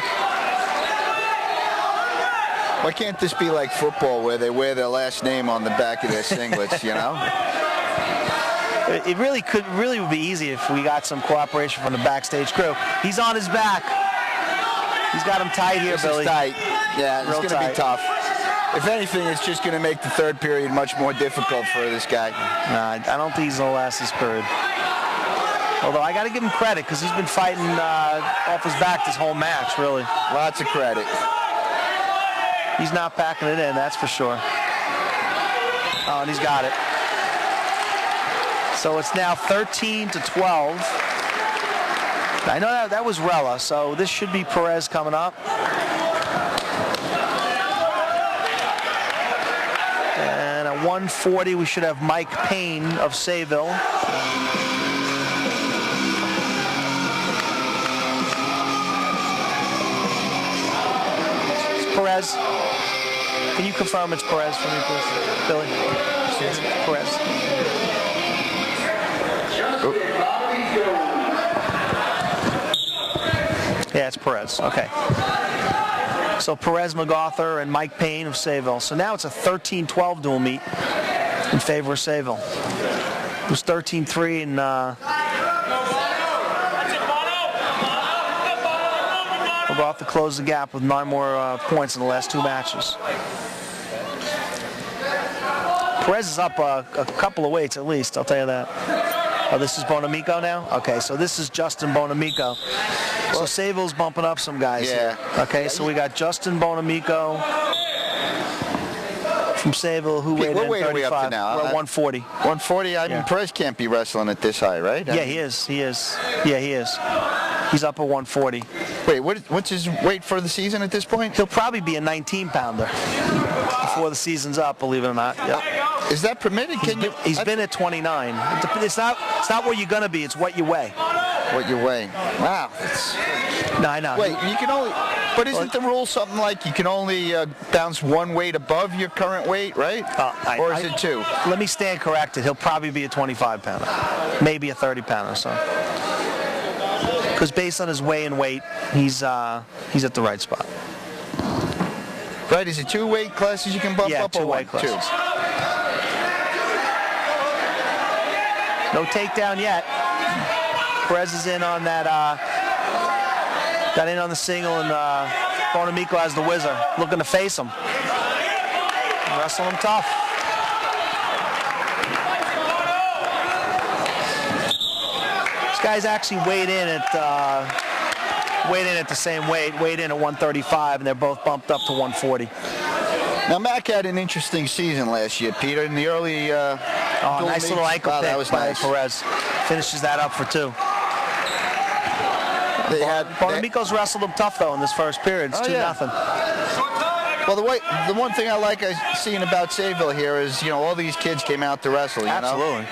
Why can't this be like football where they wear their last name on the back of their singlets, It really would be easy if we got some cooperation from the backstage crew. He's on his back. He's got him tight here, this Billy. Is tight. Yeah, it's going to be tough. If anything, it's just going to make the third period much more difficult for this guy. Nah, I don't think he's going to last this period. Although I got to give him credit because he's been fighting off his back this whole match, really. Lots of credit. He's not packing it in, that's for sure. Oh, and he's got it. So it's now 13-12. I know that was Rella, so this should be Perez coming up. And at 140, we should have Mike Payne of Sayville. Perez. Can you confirm it's Perez for me, please, Billy? It's Perez. Yeah, it's Perez. Okay. So Perez, MacArthur, and Mike Payne of Sayville. So now it's a 13-12 dual meet in favor of Sayville. It was 13-3 and MacArthur closed the gap with 9 more points in the last 2 matches. Perez is up a couple of weights at least, I'll tell you that. Oh, this is Bonamico now? Okay, so this is Justin Bonamico. So Sayville's bumping up some guys here. Okay, so we got Justin Bonamico from Sayville, who weighed in 35. What weight are we up to now? We're at 140. 140? I mean, Perez can't be wrestling at this high, right? Yeah, he is. Yeah, he is. He's up at 140. Wait, what's his weight for the season at this point? He'll probably be a 19-pounder before the season's up, believe it or not. Yep. Is that permitted? He's been at 29. It's not what you're going to be. It's what you weigh. What you weigh? Wow. No, I know. Wait, you can only... But isn't the rule something like you can only bounce 1 weight above your current weight, right? Or is it 2? Let me stand corrected. He'll probably be a 25-pounder. Maybe a 30-pounder, so. Because based on his weigh and weight, he's at the right spot. Right, is it 2 weight classes you can bump up? 2 weight classes. 2. No takedown yet. Perez is in on that, got in on the single, and Bonamico has the whizzer, looking to face him. Wrestle him tough. This guy's actually weighed in at the same weight, weighed in at 135, and they're both bumped up to 140. Now, Mac had an interesting season last year, Peter, in the early... nice little ankle pick by Perez. Finishes that up for 2. Bonamico's wrestled him tough, though, in this first period. It's 2-0. Well, the one thing I like seeing about Sayville here is, all these kids came out to wrestle, Absolutely.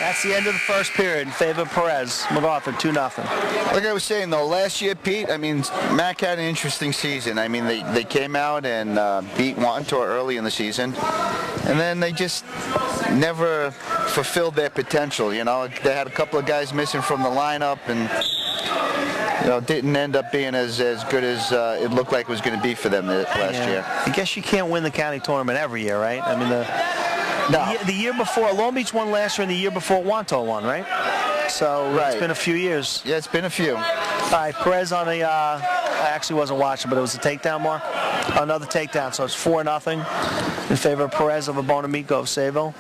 That's the end of the first period in favor of Perez. MacArthur, 2-0. Like I was saying, though, last year, Pete, I mean, Mac had an interesting season. I mean, they came out and beat Wantor early in the season, and then they just never fulfilled their potential. They had a couple of guys missing from the lineup, and didn't end up being as good as it looked like it was going to be for them last year. I guess you can't win the county tournament every year, right? I mean, the year before, Long Beach won last year, and the year before, Wantor won, right? So It's been a few years. Yeah, it's been a few. All right, Perez on the, I actually wasn't watching, but it was a takedown mark. Another takedown, so it's 4-0 in favor of Perez over Bonamico of Sayville.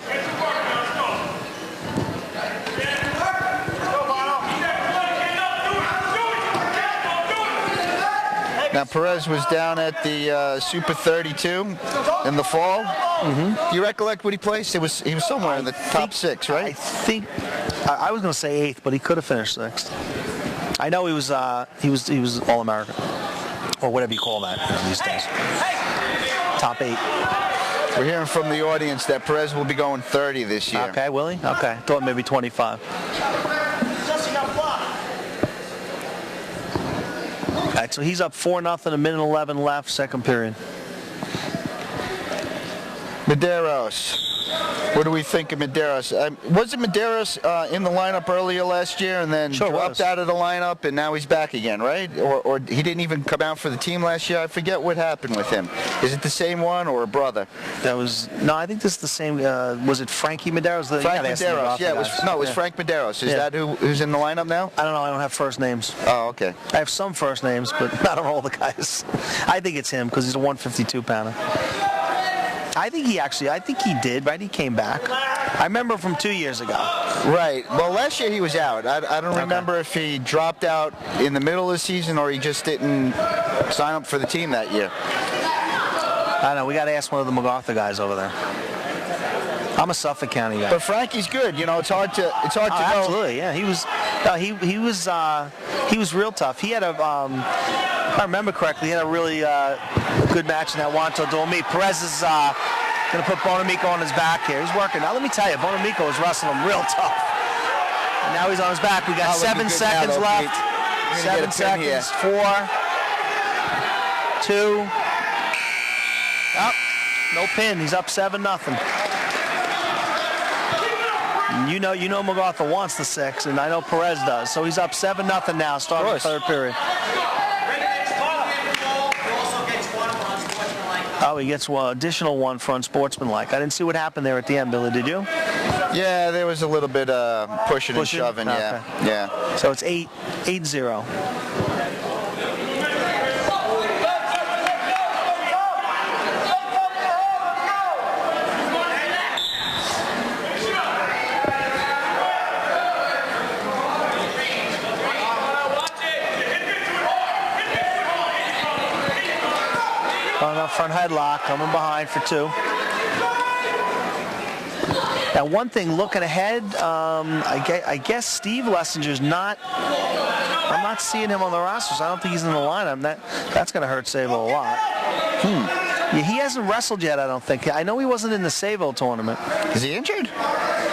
Now, Perez was down at the Super 32 in the fall. Mm-hmm. Do you recollect what he placed? He was somewhere in the top 6, right? I think I was going to say 8th, but he could have finished 6th. I know he was All-American, or whatever you call that these days. Top 8. We're hearing from the audience that Perez will be going 30 this year. Okay, will he? Okay, thought maybe 25. All right, so he's up 4-0, a minute 11 left, second period. Medeiros. What do we think of Medeiros? Wasn't Medeiros in the lineup earlier last year and then dropped out of the lineup, and now he's back again, right? Or he didn't even come out for the team last year? I forget what happened with him. Is it the same one or a brother? I think this is the same. Was it Frankie Medeiros? Frank Medeiros. Yeah, it was Frank Medeiros. Is that who's in the lineup now? I don't know. I don't have first names. Oh, okay. I have some first names, but I don't know all the guys. I think it's him because he's a 152-pounder. I think he did, right? He came back. I remember from 2 years ago. Right. Well, last year he was out. I don't remember if he dropped out in the middle of the season or he just didn't sign up for the team that year. I don't know. We got to ask one of the MacArthur guys over there. I'm a Suffolk County guy. But Frankie's good. It's hard to know. Absolutely, yeah. He was real tough. He had if I remember correctly, he had a really good match in that Wantor dual meet. Perez is going to put Bonamico on his back here. He's working. Now, let me tell you, Bonamico is wrestling him real tough. And now he's on his back. We got 7 seconds left. 7 seconds. 4, 2. Oh, no pin. He's up 7-0. You know MacArthur wants the 6, and I know Perez does. So he's up 7-0 now, starting the third period. Oh, he gets one additional one for unsportsmanlike. I didn't see what happened there at the end, Billy. Did you? Yeah, there was a little bit of pushing and shoving. Okay. Yeah. So it's 8-0. On up front headlock, coming behind for 2. Now, one thing, looking ahead, I guess Steve Lessinger's not. I'm not seeing him on the roster, so I don't think he's in the lineup. That's going to hurt Sayville a lot. Yeah, he hasn't wrestled yet, I don't think. I know he wasn't in the Sayville tournament. Is he injured?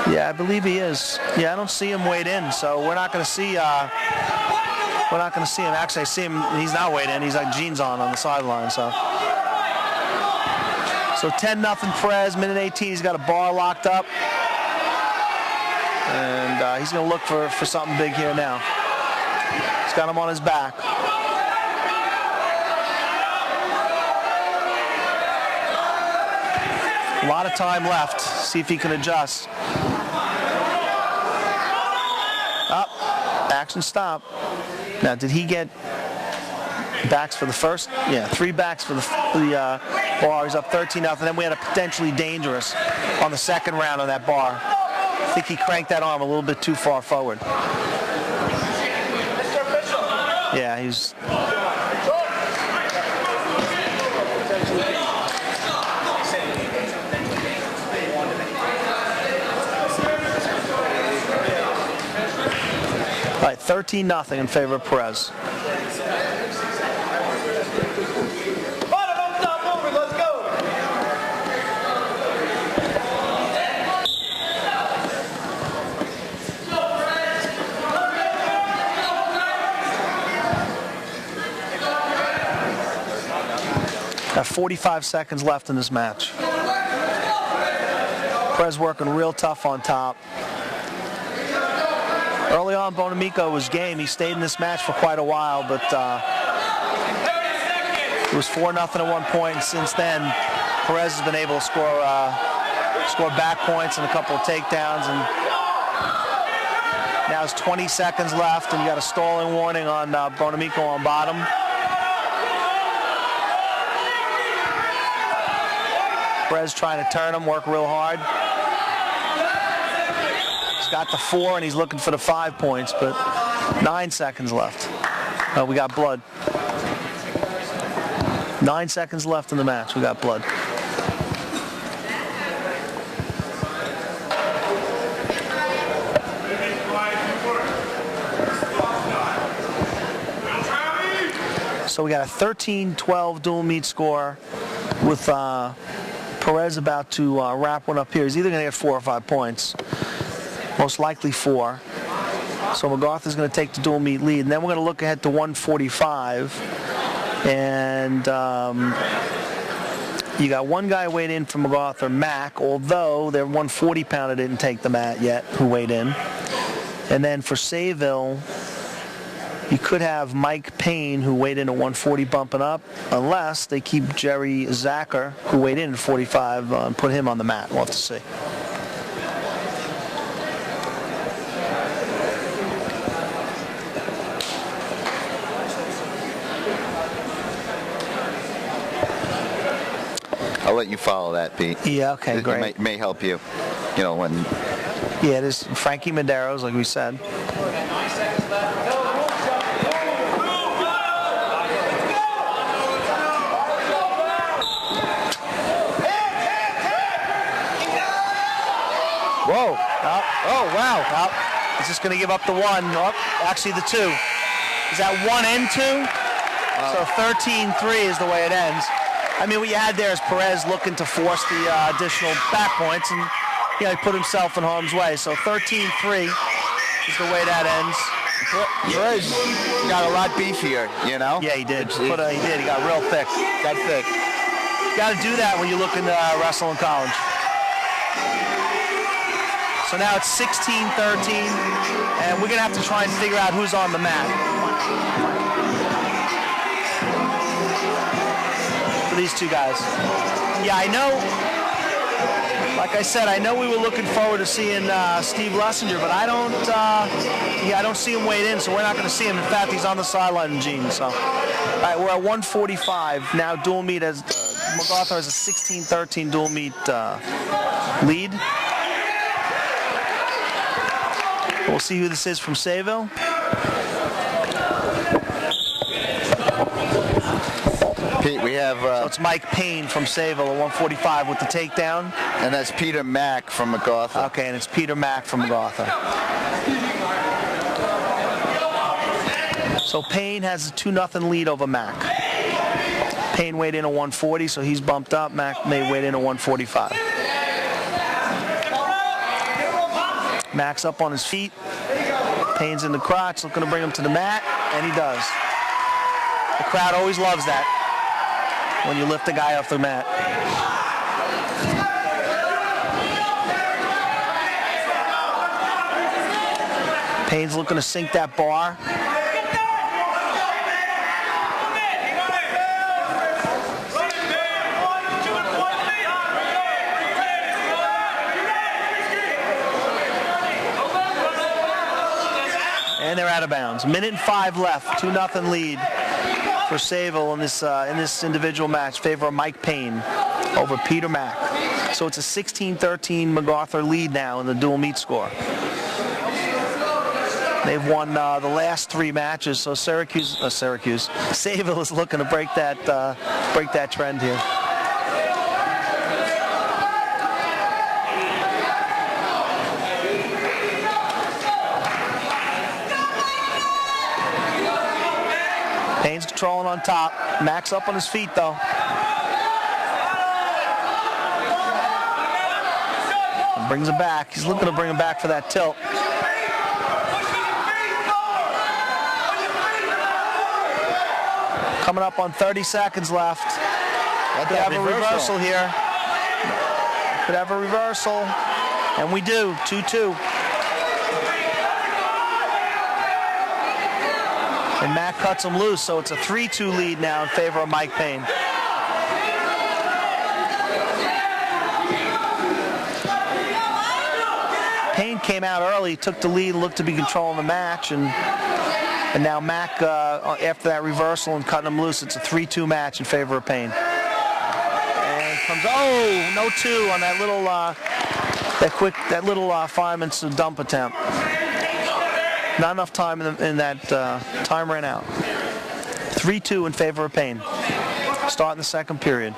Yeah, I believe he is. Yeah, I don't see him weighed in, so we're not going to see. We're not going to see him. Actually, I see him. He's not weighed in. He's like jeans on the sideline. So 10-0 Perez. Minute 18. He's got a bar locked up, and he's going to look for something big here now. He's got him on his back. A lot of time left. See if he can adjust. Up. Action stop. Now, did he get backs for the first? Yeah, 3 backs for the bar. He's up 13-0. Then we had a potentially dangerous on the second round on that bar. I think he cranked that arm a little bit too far forward. Yeah, he's... All right, 13-0 in favor of Perez. Got 45 seconds left in this match. Perez working real tough on top. Early on, Bonamico was game. He stayed in this match for quite a while, but it was 4-0 at one point, and since then, Perez has been able to score back points and a couple of takedowns, and now it's 20 seconds left, and you got a stalling warning on Bonamico on bottom. Perez trying to turn him, work real hard. Got the 4, and he's looking for the 5 points, but 9 seconds left. Oh, we got blood. 9 seconds left in the match. We got blood. So we got a 13-12 dual meet score with Perez about to wrap one up here. He's either going to get 4 or 5 points. Most likely 4. So MacArthur's going to take the dual meet lead. And then we're going to look ahead to 145. And you got one guy weighed in from MacArthur, Mack, although their 140-pounder didn't take the mat yet, who weighed in. And then for Sayville, you could have Mike Payne, who weighed in at 140, bumping up, unless they keep Jerry Zacher, who weighed in at 45, and put him on the mat. We'll have to see. I'll let you follow that, Pete. Yeah, okay, great. It may help you, when... Yeah, it is Frankie Madero's, like we said. Whoa. Oh, wow. He's just going to give up the 1. Actually, the 2. Is that 1 and 2? So 13-3 is the way it ends. I mean, what you had there is Perez looking to force the additional back points, and he put himself in harm's way. So 13-3 is the way that ends. Perez got a lot beefier, you know? Yeah, he did. He did. He got real thick. Got thick. Got to do that when you look in wrestle in college. So now it's 16-13, and we're going to have to try and figure out who's on the mat. For these two guys. Yeah, I know. Like I said, I know we were looking forward to seeing Steve Lessinger, but I don't see him weighed in, so we're not going to see him. In fact, he's on the sideline in jeans. So, all right, we're at 145 now. Dual meet as MacArthur has a 16-13 dual meet lead. We'll see who this is from Sayville. Pete, we have... So it's Mike Payne from Sayville at 145 with the takedown. And that's Peter Mack from MacArthur. Okay, and it's Peter Mack from MacArthur. So Payne has a 2-0 lead over Mack. Payne weighed in at 140, so he's bumped up. Mack may weigh in at 145. Mack's up on his feet. Payne's in the crotch, looking to bring him to the mat, and he does. The crowd always loves that when you lift a guy off the mat. Payne's looking to sink that bar. And they're out of bounds. 1:05 left. 2-0 lead for Sayville in this individual match. Favor of Mike Payne over Peter Mack. So it's a 16-13 MacArthur lead now in the dual meet score. They've won the last 3 matches. So Sayville is looking to break that trend here. Payne's controlling on top. Mack's up on his feet, though. And brings him back. He's looking to bring him back for that tilt. Coming up on 30 seconds left. Could have a reversal here. Could have a reversal. And we do. 2-2. And Mack cuts him loose, so it's a 3-2 lead now in favor of Mike Payne. Payne came out early, took the lead, looked to be controlling the match, and now Mack, after that reversal and cutting him loose, it's a 3-2 match in favor of Payne. And comes, no 2 on that little fireman's dump attempt. Not enough time in that time ran out. 3-2 in favor of Payne. Starting the second period.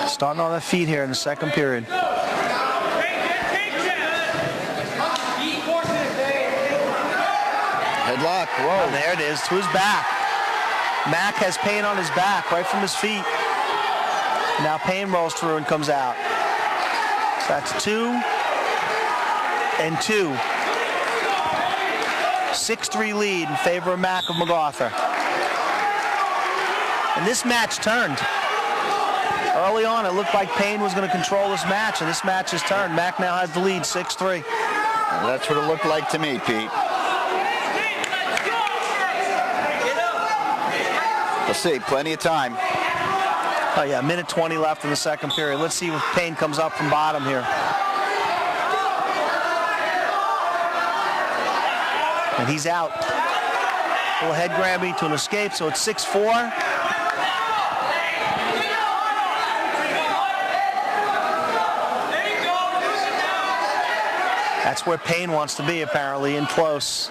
Starting on their feet here in the second period. Headlock, whoa. And there it is, to his back. Mack has Payne on his back, right from his feet. Now Payne rolls through and comes out. So that's 2 and 2. 6-3 lead in favor of Mack of MacArthur. And this match turned. Early on, it looked like Payne was going to control this match, and this match has turned. Mack now has the lead, 6-3. That's what it looked like to me, Pete. Let's see, plenty of time. Oh yeah, 1:20 left in the second period. Let's see if Payne comes up from bottom here. And he's out. A little head grabbing to an escape, so it's 6-4. That's where Payne wants to be, apparently, in close.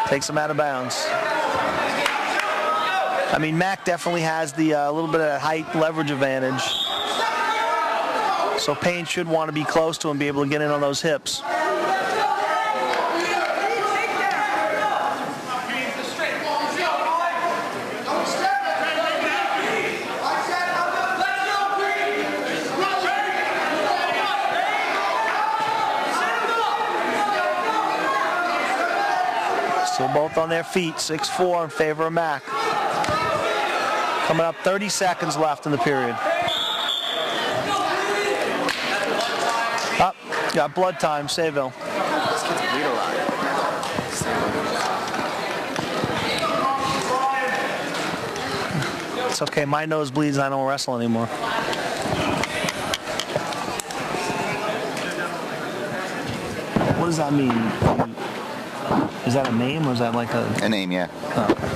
Takes him out of bounds. I mean, Mack definitely has the little bit of height leverage advantage. So Payne should want to be close to him, be able to get in on those hips. Still both on their feet, 6-4 in favor of Mack. Coming up 30 seconds left in the period. Up, got blood time, Sayville. It's okay, my nose bleeds and I don't wrestle anymore. What does that mean? Is that a name or is that like A name, yeah. Oh, okay.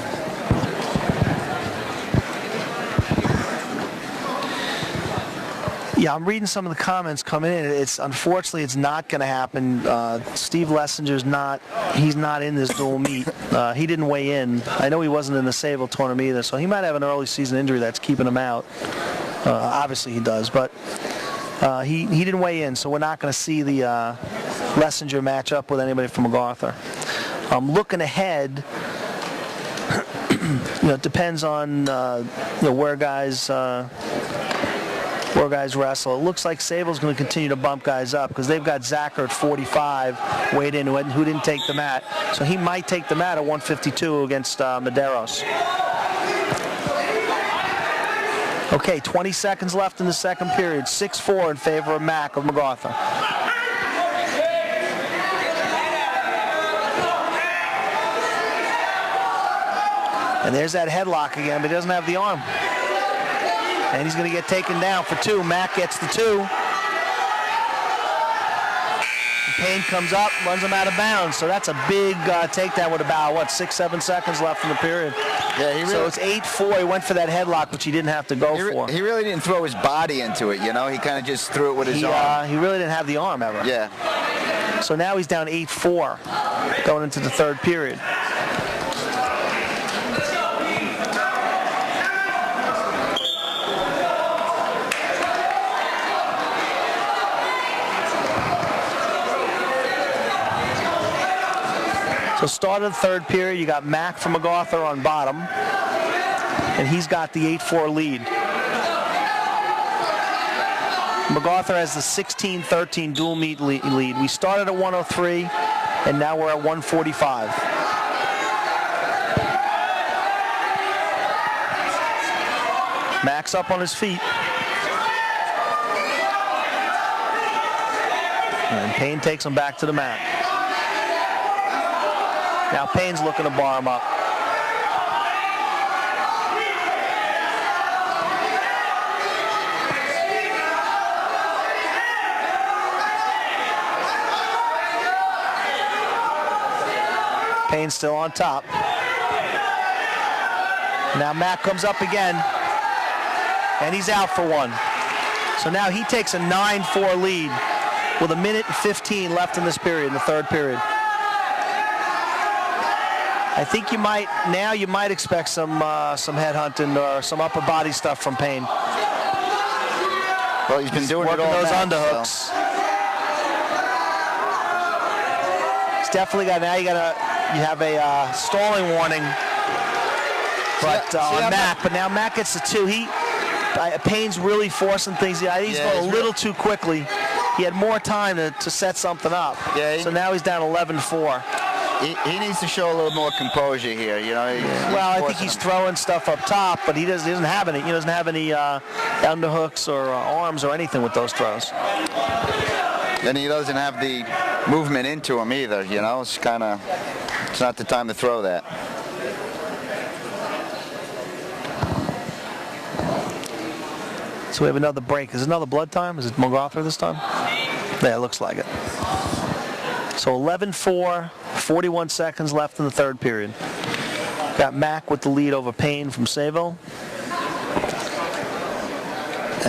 Yeah, I'm reading some of the comments coming in. Unfortunately it's not going to happen. Steve Lessinger's he's not in this dual meet. He didn't weigh in. I know he wasn't in the Sayville tournament either, so he might have an early season injury that's keeping him out. Obviously he does, but he didn't weigh in, so we're not going to see the Lessinger match up with anybody from MacArthur. Looking ahead, it depends on where guys wrestle. It looks like Sayville's going to continue to bump guys up because they've got Zacher at 45 weighed in who didn't take the mat. So he might take the mat at 152 against Medeiros. Okay, 20 seconds left in the second period. 6-4 in favor of Mack of MacArthur. And there's that headlock again, but he doesn't have the arm. And he's going to get taken down for 2. Mack gets the 2. Payne comes up, runs him out of bounds. So that's a big takedown with about, 6-7 seconds left in the period. Yeah, so it's 8-4. He went for that headlock, which he didn't have to go for. He really didn't throw his body into it, He kind of just threw it with his arm. He really didn't have the arm ever. Yeah. So now he's down 8-4 going into the third period. So start of the third period, you got Mack from MacArthur on bottom, and he's got the 8-4 lead. MacArthur has the 16-13 dual meet lead. We started at 103, and now we're at 145. Mack's up on his feet. And Payne takes him back to the mat. Now Payne's looking to bar him up. Payne's still on top. Now Mack comes up again, and he's out for 1. So now he takes a 9-4 lead with 1:15 left in this period, in the third period. I think you might expect some headhunting or some upper body stuff from Payne. Well, he's been doing it all those night, underhooks. So. He's definitely got. Now you have a stalling warning, but on Mack. But now Mack gets the 2. Payne's really forcing things. He's going a little too quickly. He had more time to set something up. Yeah. So now he's down 11-4. He needs to show a little more composure here, I think he's throwing stuff up top, but he doesn't have any. He doesn't have any underhooks or arms or anything with those throws. And he doesn't have the movement into him either. It's it's not the time to throw that. So we have another break. Is it another blood time? Is it MacArthur this time? Yeah, it looks like it. So 11-4. 41 seconds left in the third period. Got Mack with the lead over Payne from Sayville.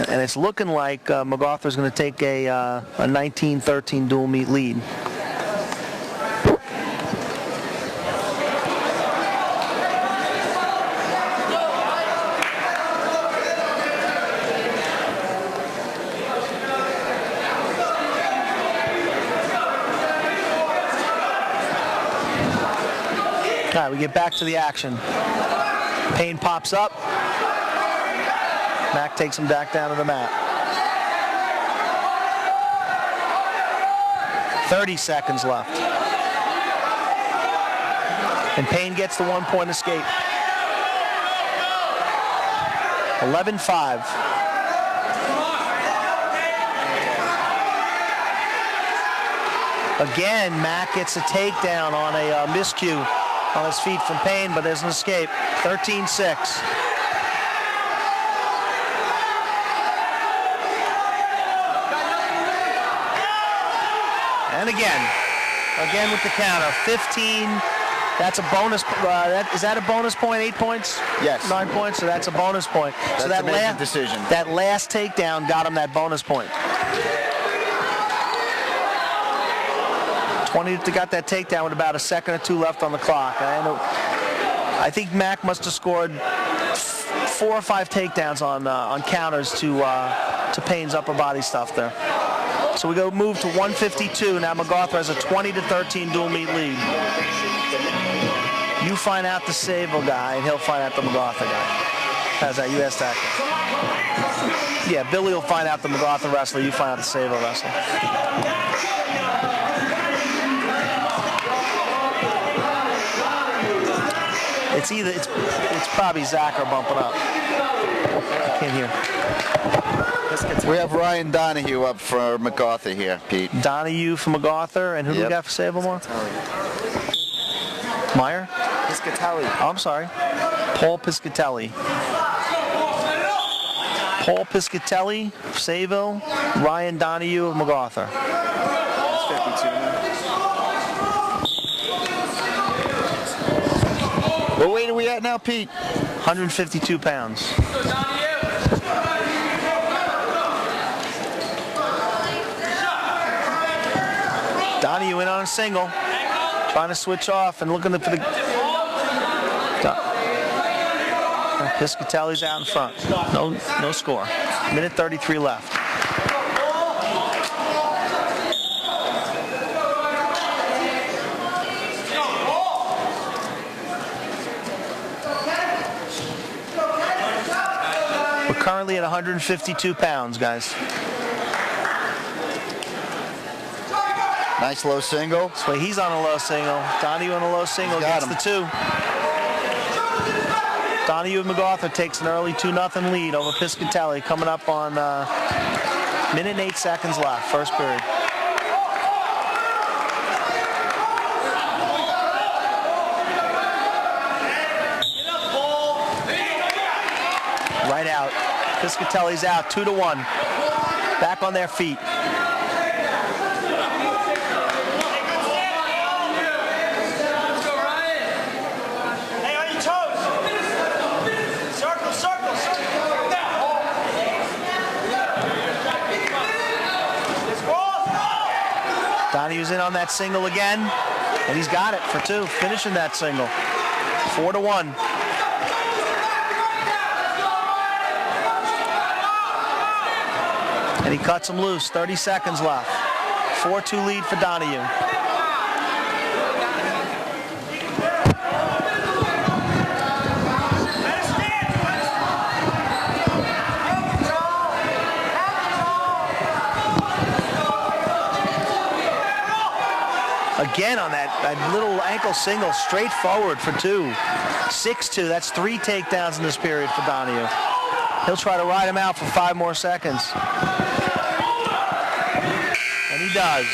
And it's looking like MacArthur's going to take a 19-13 dual meet lead. All right, we get back to the action. Payne pops up. Mack takes him back down to the mat. 30 seconds left. And Payne gets the 1-point escape. 11-5. Again, Mack gets a takedown on a miscue on his feet from Payne, but there's an escape. 13-6. And again with the counter. 15. That's a bonus. Is that a bonus point? 8 points? Yes. 9 points. So that's a bonus point. That's so that a major decision. That last takedown got him that bonus point. 20 got that takedown with about a second or two left on the clock. I think Mack must have scored 4 or 5 takedowns on counters to Payne's upper body stuff there. So we move to 152. Now MacArthur has a 20-13 dual meet lead. You find out the Sayville guy, and he'll find out the MacArthur guy. How's that? You asked that. Yeah, Billy will find out the MacArthur wrestler. You find out the Sayville wrestler. It's probably Zach or bumping up. I can't hear. We have Ryan Donahue up for MacArthur here, Pete. Donahue for MacArthur, and who do we got for Sayville more? Meyer? Piscatelli. Oh, I'm sorry. Paul Piscatelli. Paul Piscatelli, Sayville, Ryan Donahue of MacArthur. It's 52 now. What weight are we at now, Pete? 152 pounds. Donahue in on a single. Trying to switch off and looking for the... Piscatelli's out in front. No score. Minute 33 left. We're currently at 152 pounds, guys. Nice low single. So he's on a low single. Donahue on a low single gets the 2. Donahue of MacArthur takes an early 2-0 lead over Piscatelli, coming up on minute and 8 seconds left, first period. Right out. Piscatelli's out, 2-1. Back on their feet. Donahue's in on that single again, and he's got it for 2, finishing that single. 4-1. And he cuts him loose, 30 seconds left. 4-2 lead for Donahue. Again on that little ankle single, straight forward for 2. 6-2, that's 3 takedowns in this period for Donahue. He'll try to ride him out for 5 more seconds. And he does.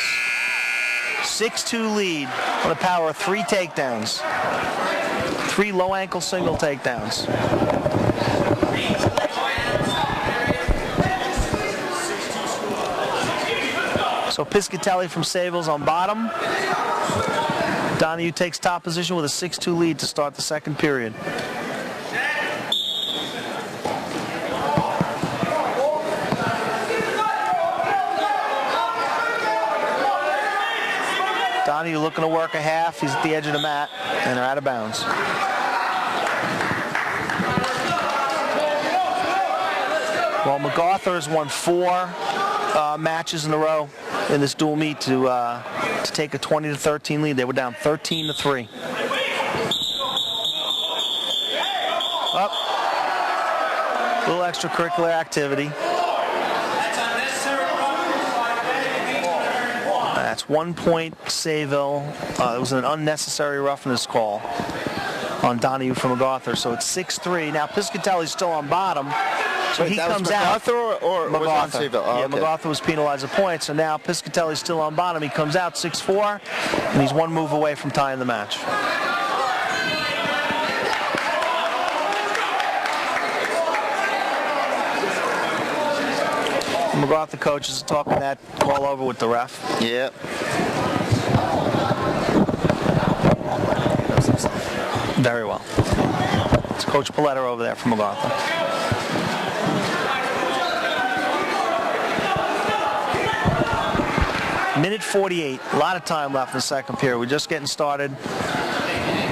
6-2 lead on the power of 3 takedowns. 3 low ankle single takedowns. So Piscatelli from Sayville's on bottom. Donahue takes top position with a 6-2 lead to start the second period. Donahue looking to work a half. He's at the edge of the mat, and they're out of bounds. Well, MacArthur has won 4 matches in a row in this dual meet to take a 20-13 lead. They were down 13-3. Up. Little extracurricular activity. That's 1 point, Sayville. It was an unnecessary roughness call on Donahue from MacArthur. So it's 6-3. Now Piscatelli's still on bottom. So he comes out. or was it on Sayville? Oh, yeah, okay. MacArthur was penalized a point. So now Piscatelli's still on bottom. He comes out 6-4, and he's one move away from tying the match. MacArthur coaches are talking that call over with the ref. Yep. Very well. It's Coach Paletta over there from MacArthur. Minute 48. A lot of time left in the second period. We're just getting started.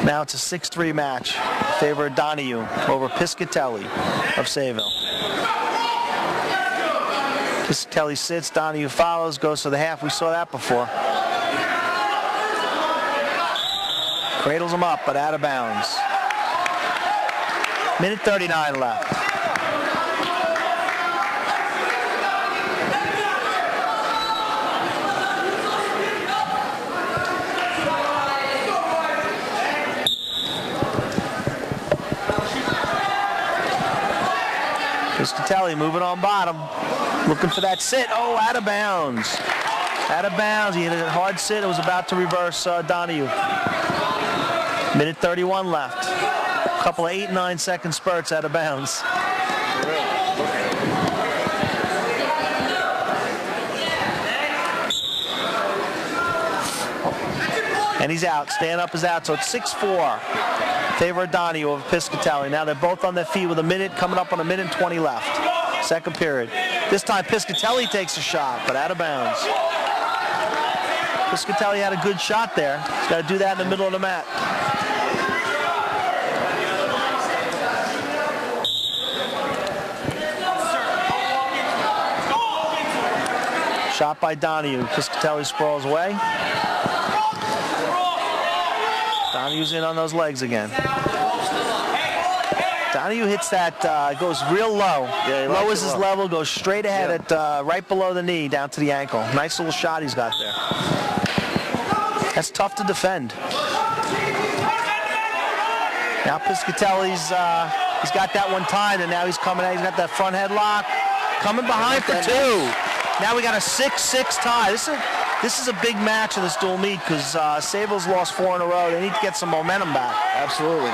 Now it's a 6-3 match. In favor of Donahue over Piscatelli of Sayville. Piscatelli sits, Donahue follows, goes to the half. We saw that before. Cradles him up, but out of bounds. Minute 39 left. Piscatelli moving on bottom. Looking for that sit. Oh, out of bounds. Out of bounds. He hit a hard sit. It was about to reverse Donahue. Minute 31 left. A couple of 8-9 second spurts out of bounds. And he's out. Stand up is out. So it's 6-4. Favor of Donahue over Piscatelli. Now they're both on their feet with a minute, coming up on a minute and 20 left. Second period. This time Piscatelli takes a shot, but out of bounds. Piscatelli had a good shot there. He's got to do that in the middle of the mat. Shot by Donahue. Piscatelli sprawls away. Donahue's in on those legs again. Donahue hits that, goes real low. Yeah, lowers his level, goes straight ahead at right below the knee, down to the ankle. Nice little shot he's got there. That's tough to defend. Now Piscatelli's, he's got that one tied, and now he's coming out. He's got that front headlock. Coming behind for two. Now we got a 6-6 tie. This is a big match in this dual meet because Sayville's lost 4 in a row. They need to get some momentum back. Absolutely.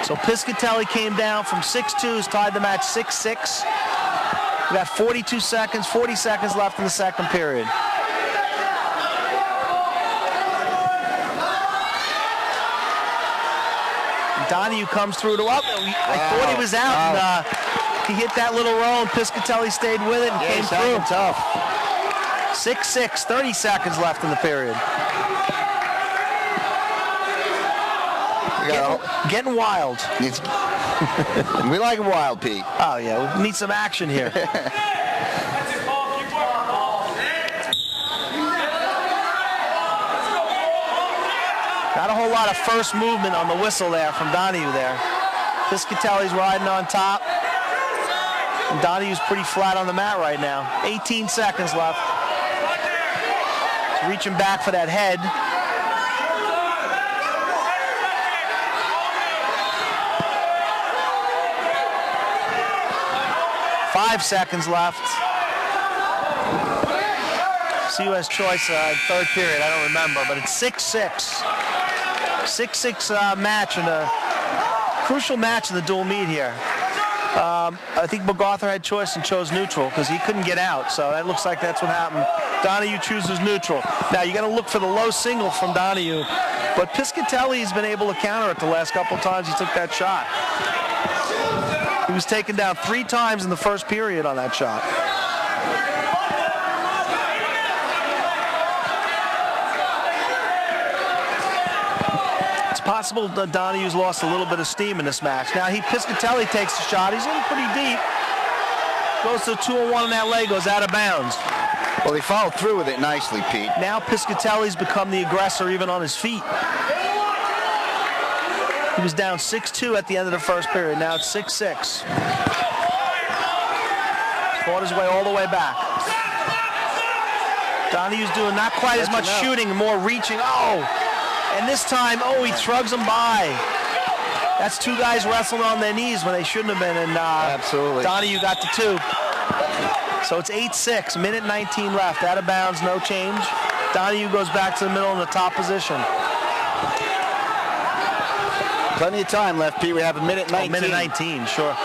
So Piscatelli came down from 6-2, has tied the match 6-6. We got 40 seconds left in the second period. Donahue comes through to up. I thought he was out. And, he hit that little roll, and Piscatelli stayed with it and came through. Tough. 6-6, 30 seconds left in the period. Getting wild. We like a wild, Pete. Oh, yeah, we need some action here. Not a whole lot of first movement on the whistle there from Donahue there. Piscatelli's riding on top. And Donahue's pretty flat on the mat right now. 18 seconds left. He's reaching back for that head. Five seconds left. See who has choice third period. I don't remember, but it's 6-6. 6-6 match and a crucial match in the dual meet here. I think MacArthur had choice and chose neutral because he couldn't get out. So that looks like that's what happened. Donahue chooses neutral. Now you got to look for the low single from Donahue, but Piscatelli's been able to counter it the last couple of times he took that shot. He was taken down 3 times in the first period on that shot. It's possible that Donahue's lost a little bit of steam in this match. Now Piscatelli takes the shot. He's in pretty deep. Goes to 2-1 on that leg, goes out of bounds. Well, he followed through with it nicely, Pete. Now Piscatelli's become the aggressor even on his feet. He was down 6-2 at the end of the first period. Now it's 6-6. Fought his way all the way back. Donahue's doing not quite as much shooting, more reaching. Oh! And this time, he thrugs him by. That's two guys wrestling on their knees when they shouldn't have been. And absolutely. Donahue got the two. So it's 8-6, minute 19 left. Out of bounds, no change. Donahue goes back to the middle in the top position. Plenty of time left, Pete. We have a minute 19. Minute 19, sure.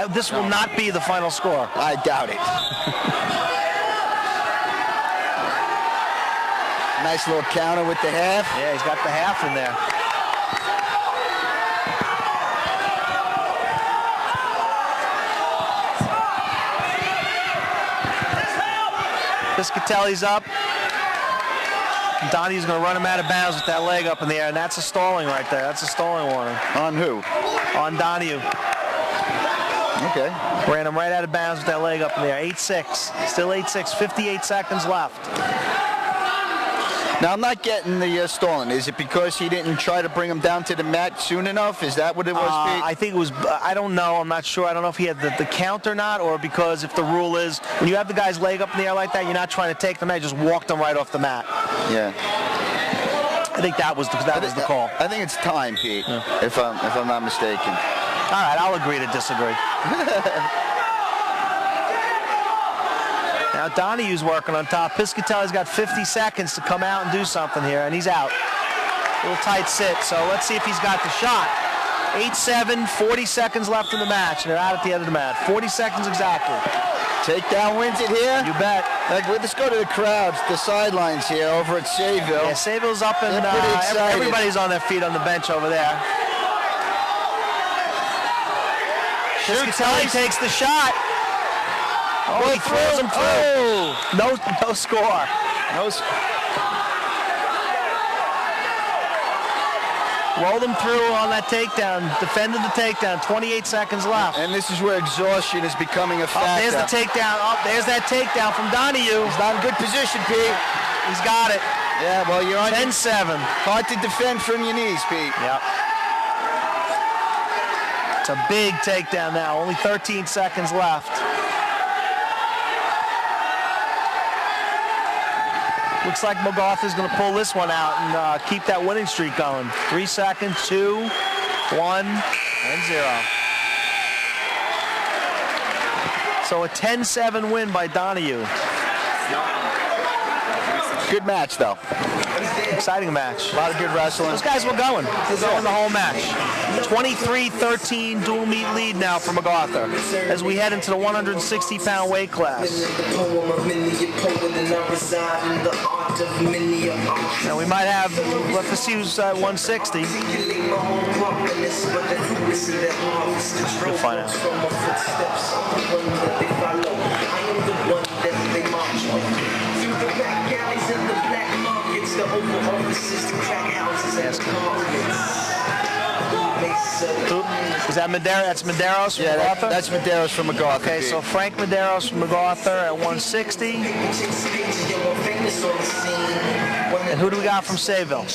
This will not be the final score. I doubt it. Nice little counter with the half. Yeah, he's got the half in there. Piscatelli's up. Donahue's going to run him out of bounds with that leg up in the air, and that's a stalling right there. That's a stalling warning. On who? On Donahue. Okay. Ran him right out of bounds with that leg up in the air. 8-6. Still 8-6. 58 seconds left. Now, I'm not getting the stalling. Is it because he didn't try to bring him down to the mat soon enough? Is that what it was, Pete? I think it was, I don't know. I'm not sure. I don't know if he had the count or not, or because if the rule is when you have the guy's leg up in the air like that, you're not trying to take the mat, just walk them right off the mat. Yeah. I think that was the call. I think it's time, Pete, if I'm not mistaken. All right, I'll agree to disagree. Now Donahue's working on top. Piscatelli's got 50 seconds to come out and do something here, and he's out. A little tight sit, so let's see if he's got the shot. 8-7, 40 seconds left in the match, and they're out at the end of the match. 40 seconds exactly. Takedown wins it here? You bet. Let's go to the crowds, the sidelines here over at Sayville. Yeah, Sayville's up, and everybody's on their feet on the bench over there. Piscatelli takes the shot. Oh, he throws him through. No score. Rolled him through on that takedown. Defended the takedown. 28 seconds left. And this is where exhaustion is becoming a factor. There's the takedown. There's that takedown from Donahue. He's not in good position, Pete. He's got it. Yeah, well, you're on 10-7. Hard to defend from your knees, Pete. Yep. It's a big takedown now. Only 13 seconds left. Looks like MacArthur's going to pull this one out and keep that winning streak going. 3 seconds, 2, 1, and 0. So a 10-7 win by Donahue. Good match, though. Exciting match. A lot of good wrestling. Those guys were going. They're going the whole match. 23-13 dual meet lead now for MacArthur as we head into the 160-pound weight class. Now we might have, let's see who's at 160. We'll find out. Is that Medeiros? That's Medeiros from MacArthur? That's Medeiros from MacArthur. Okay, so Frank Medeiros from MacArthur at 160. And who do we got from Sayville?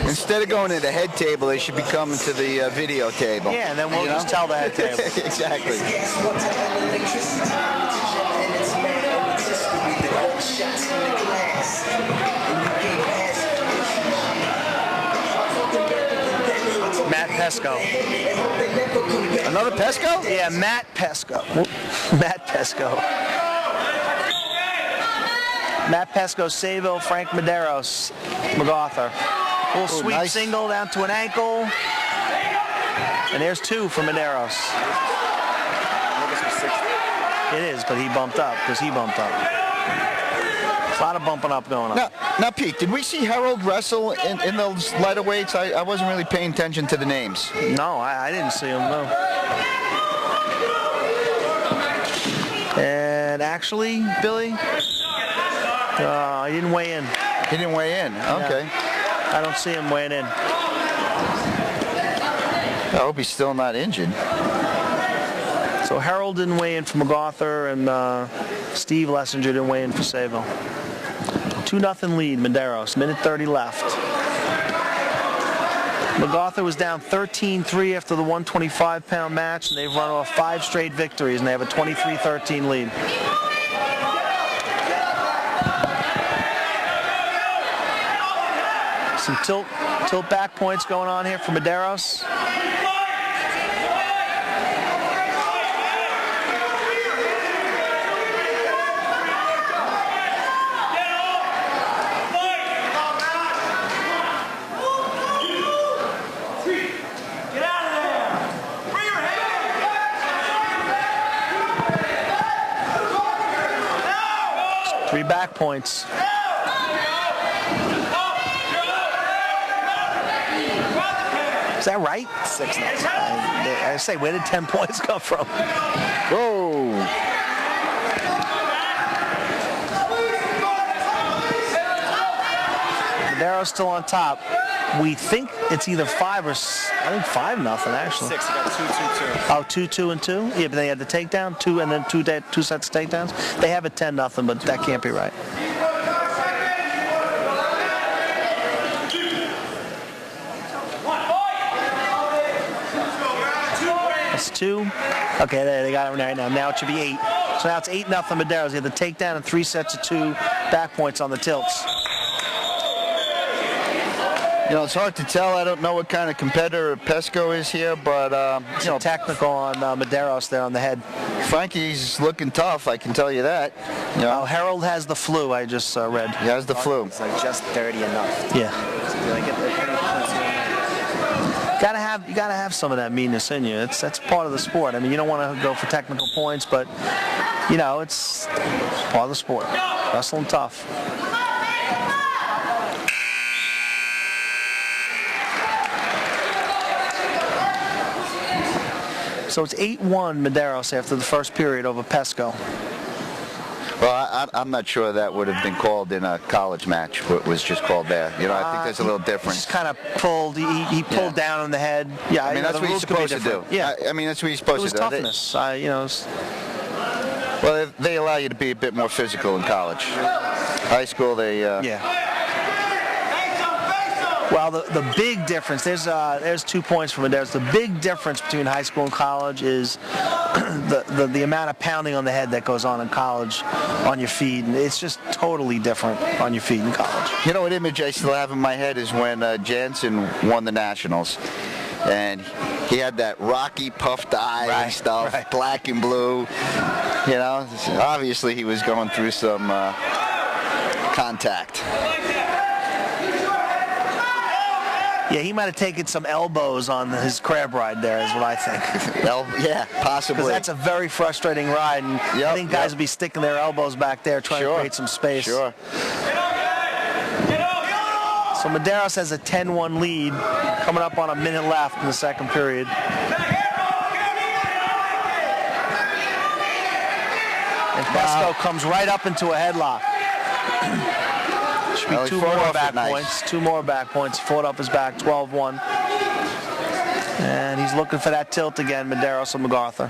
Instead of going to the head table, they should be coming to the video table. Yeah, and then we'll just tell the head table. Exactly. Matt Pesco. Another Pesco? Yeah, Matt Pesco. Matt Pesco. Matt Pesco, Sayville, Frank Medeiros, MacArthur. Little sweep nice. single down to an ankle. And there's 2 for Medeiros. It is, but he bumped up because he bumped up. There's a lot of bumping up going on. Now, Pete, did we see Harold wrestle in those lighter weights? I wasn't really paying attention to the names. No, I didn't see him, no. And actually, Billy, he didn't weigh in. He didn't weigh in? Okay. Yeah. I don't see him weighing in. I hope he's still not injured. So Harold didn't weigh in for MacArthur, and Steve Lessinger didn't weigh in for Sayville. 2-0 lead, Medeiros. Minute 30 left. MacArthur was down 13-3 after the 125-pound match, and they've run off 5 straight victories, and they have a 23-13 lead. Some tilt back points going on here for Medeiros. Three back points. Is that right? 6-0. I say, where did 10 points come from? Whoa. Medeiros still on top. We think it's either 5 or, I think 5-0 actually. 6, you got 2-2-2. Oh, 2-2 and 2? Yeah, but they had the takedown, 2 and then two sets of takedowns. They have it 10-0, but that can't be right. That's 2. Okay, they got it right now. Now it should be 8. So now it's 8-0 Medeiros. They had the takedown and 3 sets of 2 back points on the tilts. You know, it's hard to tell. I don't know what kind of competitor Pesco is here, but you know, Technical on Medeiros there on the head. Frankie's looking tough. I can tell you that. You know, Harold has the flu. I just read. he has the flu. It's like just dirty enough. Yeah. Like You gotta have some of that meanness in you. That's part of the sport. I mean, you don't want to go for technical points, but you know, it's part of the sport. Wrestling tough. So it's 8-1 Medeiros after the first period over Pesco. Well, I'm not sure that would have been called in a college match. What was just called there. You know, I think there's a little difference. Just kind of pulled. He pulled down on the head. Yeah, I mean, that's what he's supposed to do. Yeah, I mean, that's what he's supposed it was to do. toughness. You know. Well, they allow you to be a bit more physical in college. High school, they. Yeah. Well, the big difference, there's 2 points from Medeiros. The big difference between high school and college is the amount of pounding on the head that goes on in college on your feet. And it's just totally different on your feet in college. You know what image I still have in my head is when Jansen won the Nationals. And he had that rocky, puffed eye and stuff, black and blue. You know, obviously he was going through some contact. Yeah, he might have taken some elbows on his crab ride there, is what I think. Yeah, possibly. Because that's a very frustrating ride, and I think guys will be sticking their elbows back there trying to create some space. Sure. So Medeiros has a 10-1 lead, coming up on a minute left in the second period. And Pesco comes right up into a headlock. Should be 2 more back points. 2 more back points. He fought up his back, 12-1. And he's looking for that tilt again, Medeiros and MacArthur.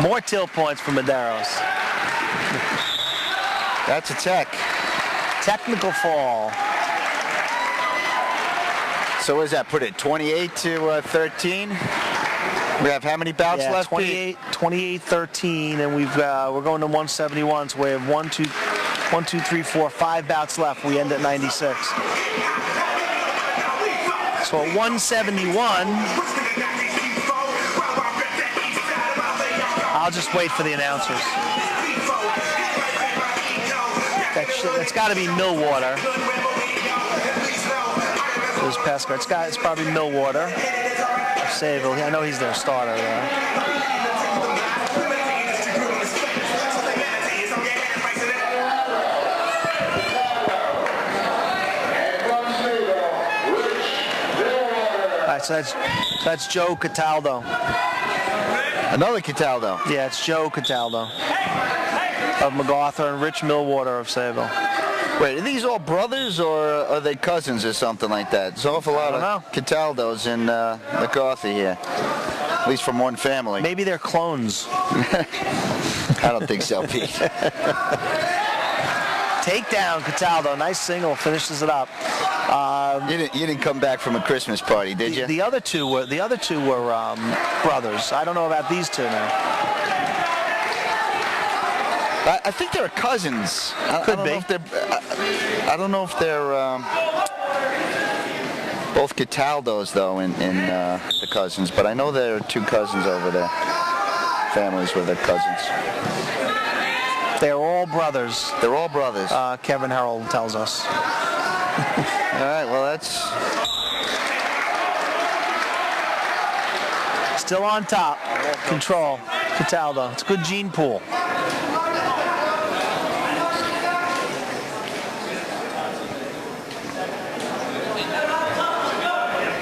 More tilt points for Medeiros. That's a tech. Technical fall. So what does that put it? 28-13. We have how many bouts left? 28-13, and we're going to 171. So we have 1, 2, 3, 4, 5 bouts left. We end at 96. So at 171. I'll just wait for the announcers. It's got to be Millwater. There's Pesco. It's probably Millwater. Sayville. I know he's their starter there. so that's Joe Cataldo. Another Cataldo. Yeah, it's Joe Cataldo of MacArthur and Rich Millwater of Sayville. Wait, are these all brothers or are they cousins or something like that? There's an awful lot of Cataldos in MacArthur here. At least from one family. Maybe they're clones. I don't think so, Pete. Takedown, Cataldo. Nice single. Finishes it up. You didn't come back from a Christmas party, did you? The other two were brothers. I don't know about these two now. I think they're cousins. Could be. I don't know if they're both Cataldos though in the cousins, but I know there are two cousins over there. Families with their cousins. They're all brothers. They're all brothers. Kevin Harold tells us. All right, well that's still on top. Control. Cataldo. It's a good gene pool.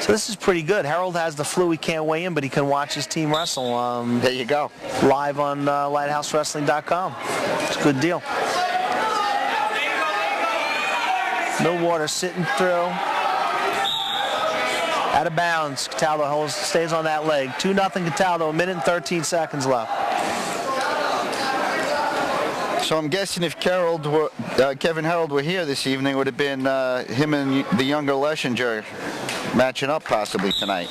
So this is pretty good. Harold has the flu. He can't weigh in, but he can watch his team wrestle. There you go. Live on LighthouseWrestling.com. It's a good deal. Millwater sitting through. Out of bounds. Cataldo stays on that leg. 2-0 Cataldo. 1 minute and 13 seconds left. So I'm guessing if Kevin Harold were here this evening, it would have been him and the younger Leschinger matching up possibly tonight.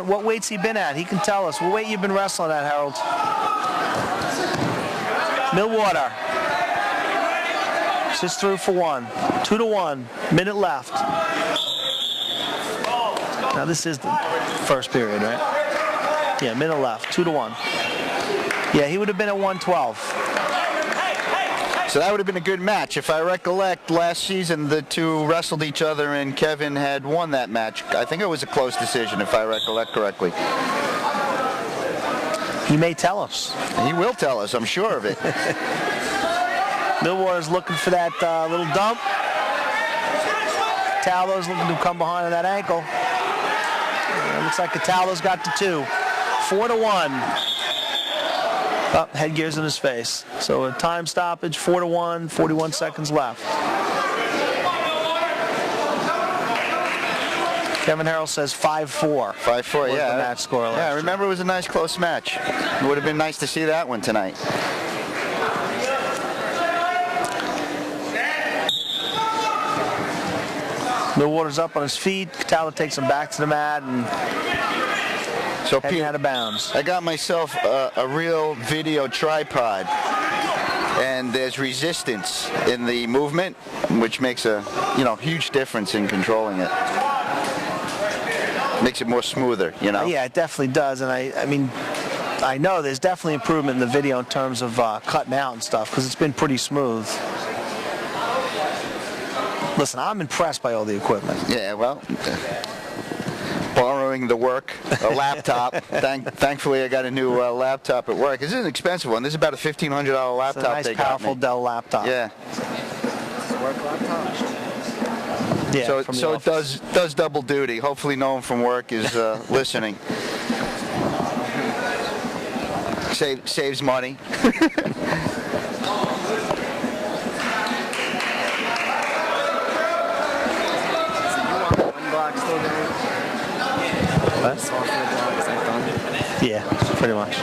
What weight's he been at? He can tell us. What weight you been wrestling at, Harold? Millwater. Just through for 1. 2-1. Minute left. Now this is the first period, right? Yeah, minute left. 2-1. Yeah, he would have been at 112. So that would have been a good match. If I recollect, last season the two wrestled each other and Kevin had won that match. I think it was a close decision, if I recollect correctly. He may tell us. He will tell us, I'm sure of it. Millwater's looking for that little dump. Cataldo's looking to come behind on that ankle. Looks like Cataldo's got the 2. 4-1. Oh, headgear's in his face. So a time stoppage, 4-1, 41 seconds left. Kevin Harold says 5-4. 5-4, yeah. The match score last yeah, I remember it was a nice close match. It would have been nice to see that one tonight. Millwater's up on his feet. Cataldo takes him back to the mat and so heading out of bounds. I got myself a real video tripod, and there's resistance in the movement, which makes a huge difference in controlling it. Makes it more smoother, Yeah, it definitely does, and I mean, I know there's definitely improvement in the video in terms of cutting out and stuff because it's been pretty smooth. Listen, I'm impressed by all the equipment. Yeah, well. Borrowing the work, a laptop. Thankfully, I got a new laptop at work. This is an expensive one. This is about a $1,500 laptop. It's a nice, powerful Dell laptop. Yeah. Work laptop. Yeah. So it does double duty. Hopefully, no one from work is listening. Saves money. What? Yeah, pretty much.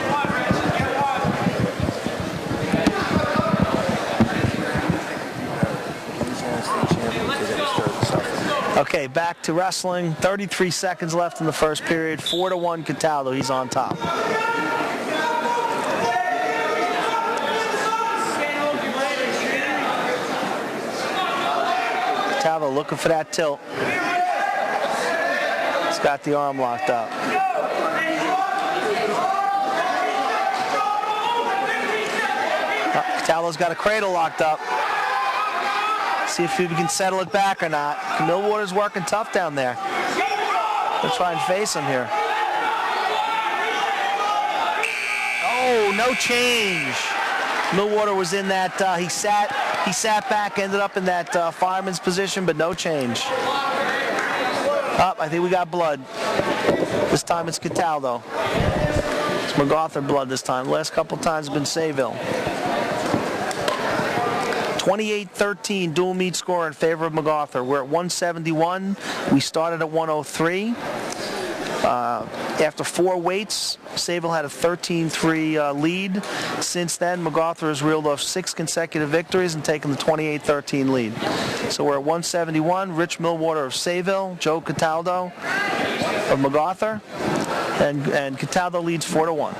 Okay, back to wrestling. 33 seconds left in the first period. 4-1 Cataldo. He's on top. Cataldo looking for that tilt. He's got the arm locked up. Cataldo's got a cradle locked up. See if he can settle it back or not. Millwater's working tough down there. Let's try and face him here. Oh, no change. Millwater was in that, he sat back, ended up in that fireman's position, but no change. Up, I think we got blood. This time it's Cataldo. It's MacArthur blood this time. Last couple times have been Sayville. 28-13 dual meet score in favor of MacArthur. We're at 171. We started at 103. After 4 weights, Sayville had a 13-3 lead. Since then, MacArthur has reeled off 6 consecutive victories and taken the 28-13 lead. So we're at 171. Rich Millwater of Sayville, Joe Cataldo of MacArthur, and Cataldo leads 4-1.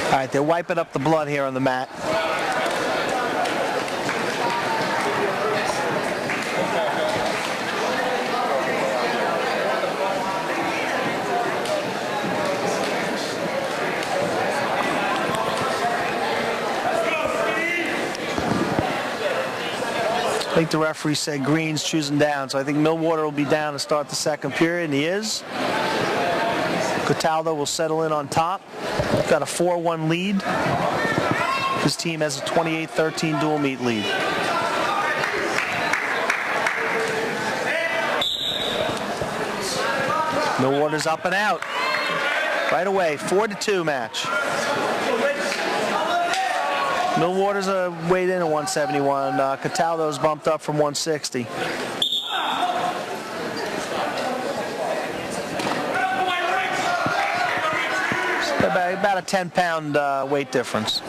All right, they're wiping up the blood here on the mat. I think the referee said Green's choosing down, so I think Millwater will be down to start the second period, and he is. Cataldo will settle in on top. Got a 4-1 lead. His team has a 28-13 dual meet lead. Millwater's up and out. Right away, 4-2 match. Millwater's weighed in at 171. Cataldo's bumped up from 160. About a 10-pound weight difference.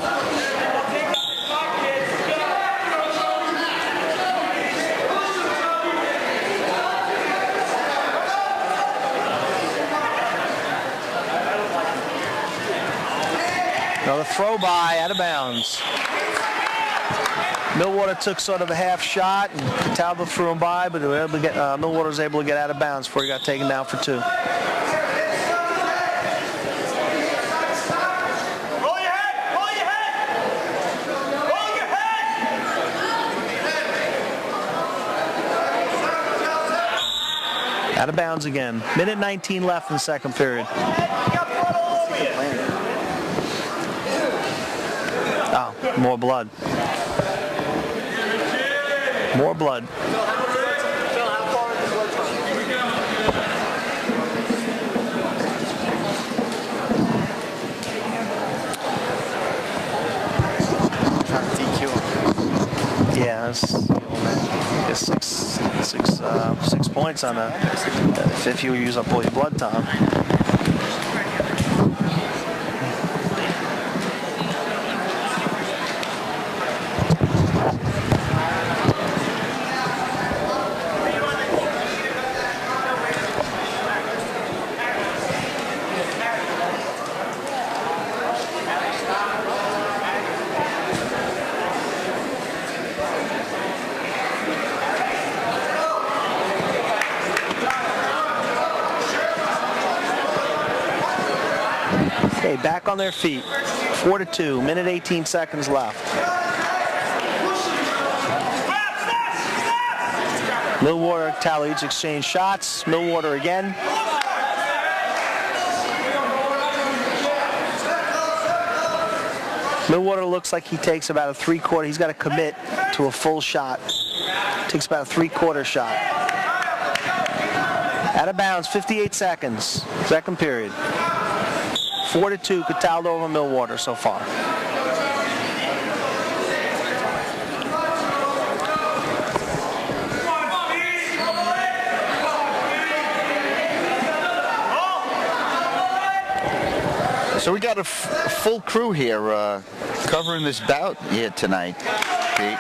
Another throw by, out of bounds. Millwater took sort of a half shot, and Cataldo threw him by, but Millwater was able to get out of bounds before he got taken down for 2. Out of bounds again. Minute 19 left in the second period. Oh, more blood. More blood. Yeah, it's 6 points on a. If you use up all your blood time. Okay, back on their feet. 4-2, minute 18 seconds left. Millwater, Cataldo each exchange shots. Millwater again. Millwater looks like he takes about a 3/4. He's got to commit to a full shot. Takes about a 3/4 shot. Out of bounds, 58 seconds. Second period. 4-2, Cataldo over Millwater so far. So we got a full crew here covering this bout here tonight, Pete.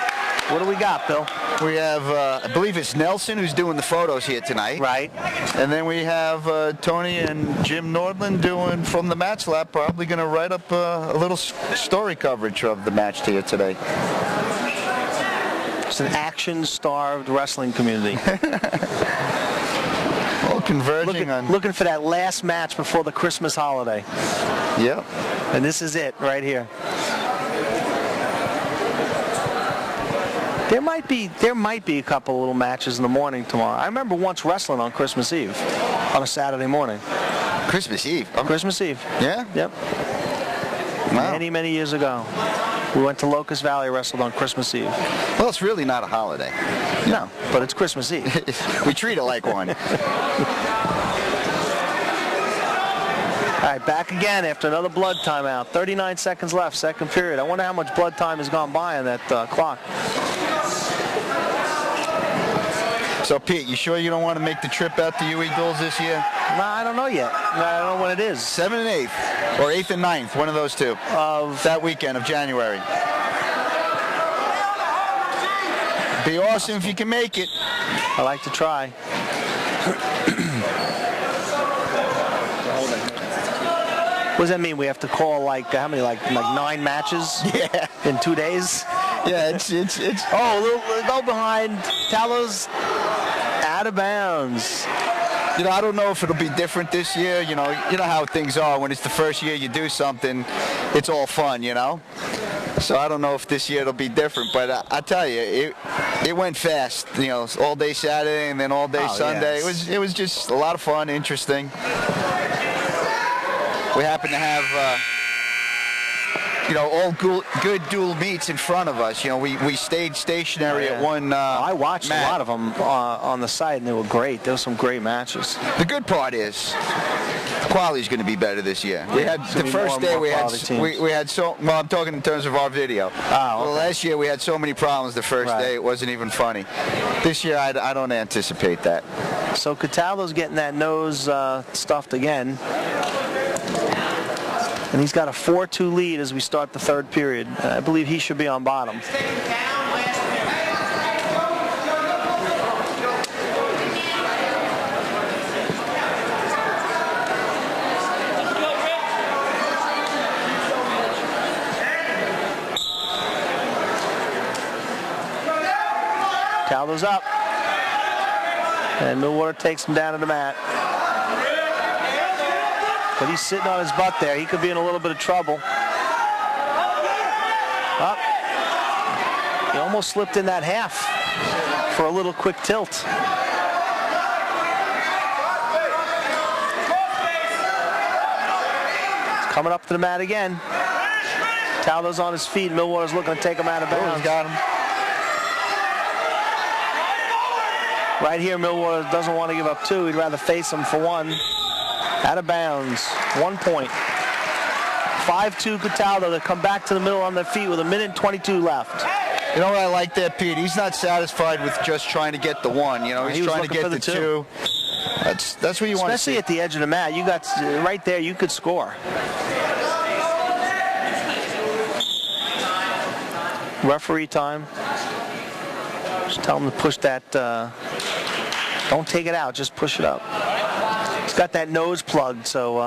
What do we got, Bill? We have, I believe it's Nelson who's doing the photos here tonight. Right. And then we have Tony and Jim Nordland doing from the match lab, probably going to write up a little story coverage of the match here today. It's an action-starved wrestling community. Well, converging on. Looking for that last match before the Christmas holiday. Yep. And this is it right here. There might be a couple little matches in the morning tomorrow. I remember once wrestling on Christmas Eve, on a Saturday morning. Christmas Eve. Oh. Christmas Eve. Yeah. Yep. Wow. Many years ago. We went to Locust Valley, wrestled on Christmas Eve. Well, it's really not a holiday. No, but it's Christmas Eve. We treat it like one. All right, back again after another blood timeout. 39 seconds left, second period. I wonder how much blood time has gone by on that clock. So, Pete, you sure you don't want to make the trip out to UE Duels this year? No, I don't know yet. I don't know when it is. 7th and 8th, or 8th and 9th, one of those two. Of that weekend of January. Be awesome if you can make it. I like to try. What does that mean? We have to call like how many? Like 9 matches? Yeah. In 2 days? Yeah, it's. Oh, go behind. Talos out of bounds. You know, I don't know if it'll be different this year. You know how things are. When it's the first year you do something, it's all fun, you know? So I don't know if this year it'll be different, but I tell you, it went fast. You know, all day Saturday and then all day Sunday. Yes. It was just a lot of fun, interesting. We happen to have, all good dual meets in front of us. You know, we stayed stationary at one. I watched a lot of them on the site, and they were great. There were some great matches. The good part is, quality's going to be better this year. We had the first day we had so. Well, I'm talking in terms of our video. Oh, okay. Well, last year we had so many problems. The first day it wasn't even funny. This year I don't anticipate that. So Cataldo's getting that nose stuffed again. And he's got a 4-2 lead as we start the third period. I believe he should be on bottom. Cataldo's up. And Millwater takes him down to the mat. But he's sitting on his butt there. He could be in a little bit of trouble. Up. He almost slipped in that half for a little quick tilt. He's coming up to the mat again. Taldo's on his feet. Millwater's looking to take him out of bounds. He's got him. Right here, Millwater doesn't want to give up 2. He'd rather face him for 1. Out of bounds, 1 point. 5-2 Cataldo. They come back to the middle on their feet with 1:22 left. You know what I like there, Pete? He's not satisfied with just trying to get the 1. You know, he's trying to get the 2. That's what you want to see. Especially at the edge of the mat. You got right there. You could score. Referee time. Just tell him to push that. Don't take it out. Just push it up. He's got that nose plugged, so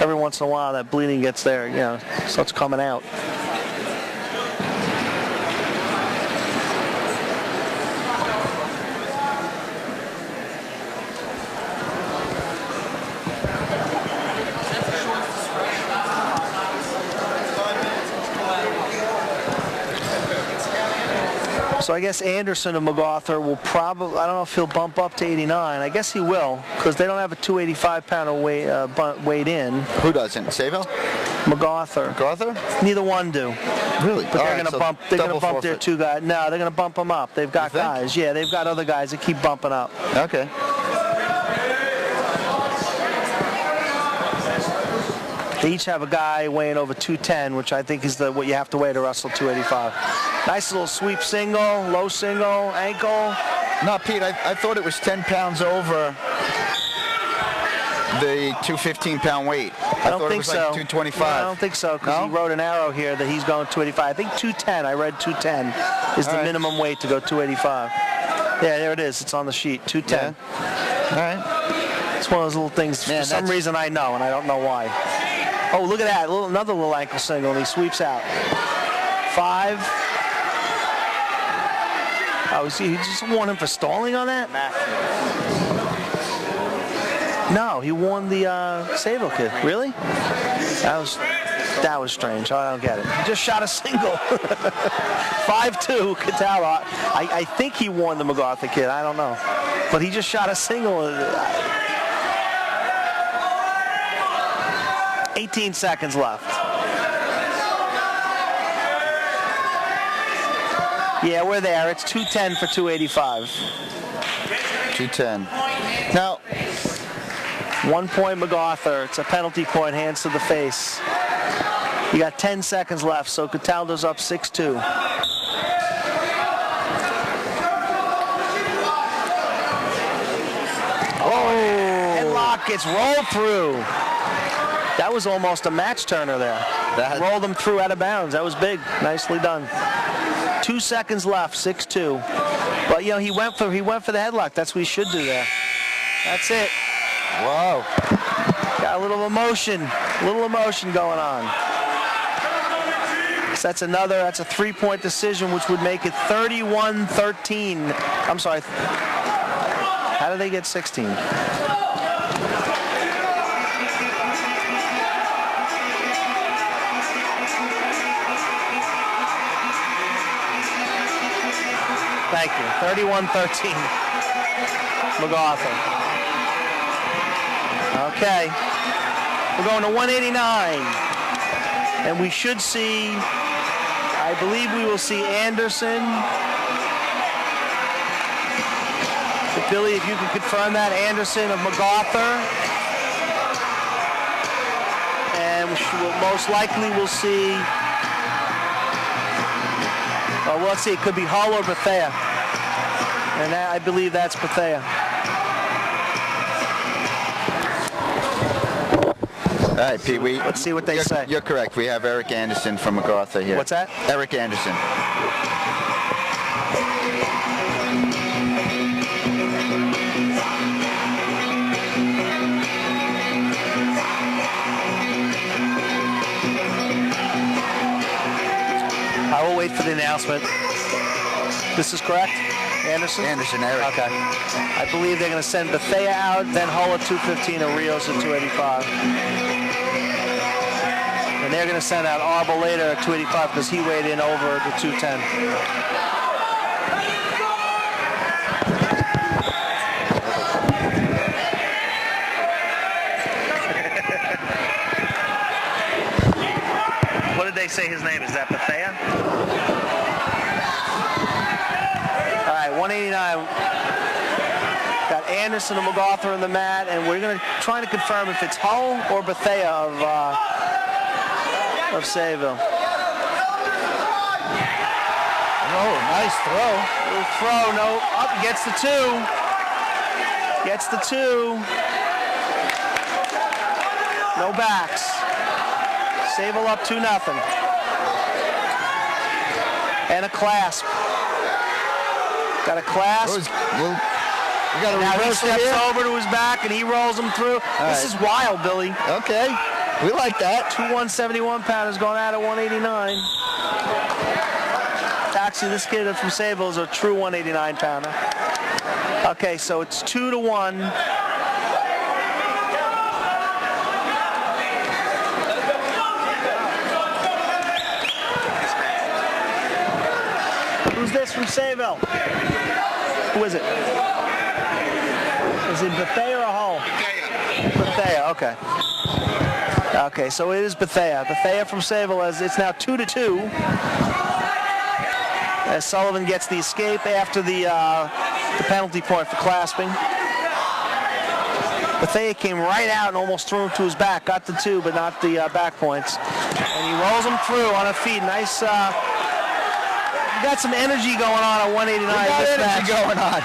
every once in a while that bleeding gets there, starts coming out. So I guess Anderson of MacArthur will probably, I don't know if he'll bump up to 89. I guess he will, because they don't have a 285-pounder weight in. Who doesn't? Sayville? MacArthur. MacArthur? Neither one do. Really? But they're going to bump. They're going to bump their 2 guys. No, they're going to bump them up. They've got guys. Yeah, they've got other guys that keep bumping up. Okay. They each have a guy weighing over 210, which I think is what you have to weigh to wrestle 285. Nice little sweep single, low single, ankle. No, Pete, I thought it was 10 pounds over the 215-pound weight. I thought it was like 225. No, I don't think so, because he wrote an arrow here that he's going 285. I think 210. I read 210 is the minimum weight to go 285. Yeah, there it is. It's on the sheet. 210. Yeah. All right. It's one of those little things. For some reason I know, and I don't know why. Oh, look at that. Another little ankle single, and he sweeps out. 5. Oh, he just warned him for stalling on that? No, he won the Sayville kid. Really? That was strange. I don't get it. He just shot a single. 5-2, Cataldo. I think he won the MacArthur kid. I don't know. But he just shot a single. 18 seconds left. Yeah, we're there. It's 210 for 285. 210. Now, 1 point MacArthur. It's a penalty point, hands to the face. You got 10 seconds left, so Cataldo's up 6-2. Oh, headlock gets rolled through. That was almost a match turner there. Rolled him through out of bounds. That was big. Nicely done. 2 seconds left, 6-2. But you know, he went for the headlock. That's what he should do there. That's it. whoa. Got a little emotion going on. So that's a 3-point decision, which would make it 31-13. I'm sorry. How did they get 16? Thank you. 31-13. MacArthur. Okay. We're going to 189. And we should see, I believe we will see Anderson. Billy, if you can confirm that, Anderson of MacArthur. And most likely we'll see, well, let's see, it could be Hull or Bethea. And I believe that's Bethea. All right, Pete, let's see what they say. You're correct. We have Eric Anderson from MacArthur here. What's that? Eric Anderson. I will wait for the announcement. This is correct? Anderson? Anderson, Eric. Okay. I believe they're going to send Bethea out, then Hull at 215 and Rios at 285. And they're going to send out Arbor later at 285 because he weighed in over the 210. What did they say his name? Is that Bethea? All right, 189. Got Anderson and MacArthur in the mat, and we're going to try to confirm if it's Hull or Bethea of Sayville. Oh, nice throw. Little throw, no, up, gets the two. Gets the two. No backs. Sayville up 2-0. And a clasp. Got a clasp. We got a now he reverse steps here. over to his back and he rolls him through. This is wild, Billy. Okay, we like that. 2 171-pounders going out at 189. Actually, this kid from Sayville is a true 189-pounder. Okay, so it's 2-1. Who's this from Sayville? Who is it? Is it Bethea or Hull? Bethea, okay. Okay, so it is Bethea. Bethea from Sayville, as it's now 2-2. As Sullivan gets the escape after the penalty point for clasping. Bethea came right out and almost threw him to his back. Got the two, but not the back points. And he rolls him through on a feed. Nice. You got some energy going on at 189. We got energy going on.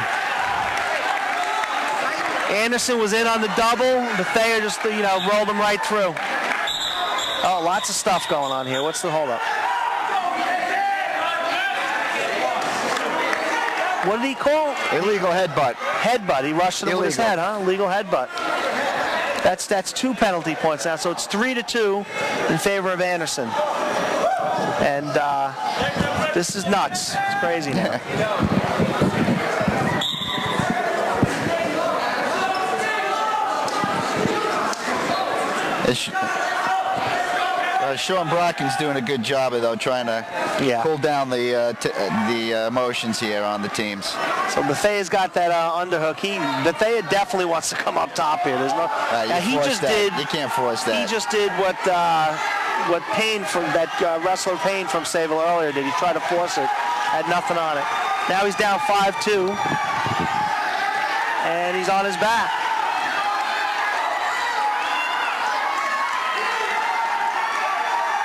Anderson was in on the double. Bethea just, rolled him right through. Oh, lots of stuff going on here. What's the holdup? What did he call? Illegal headbutt. Headbutt. He rushed it with his head, huh? Illegal headbutt. That's 2 penalty points now. So it's 3-2 in favor of Anderson. And this is nuts. It's crazy now. Sean Brocken's doing a good job of though trying to cool down the emotions here on the teams. So Bethea's got that underhook. Bethea definitely wants to come up top here. There's no. You can't force that. He just did what Payne from that wrestler Payne from Sayville earlier did. He tried to force it, had nothing on it. Now he's down 5-2, and he's on his back.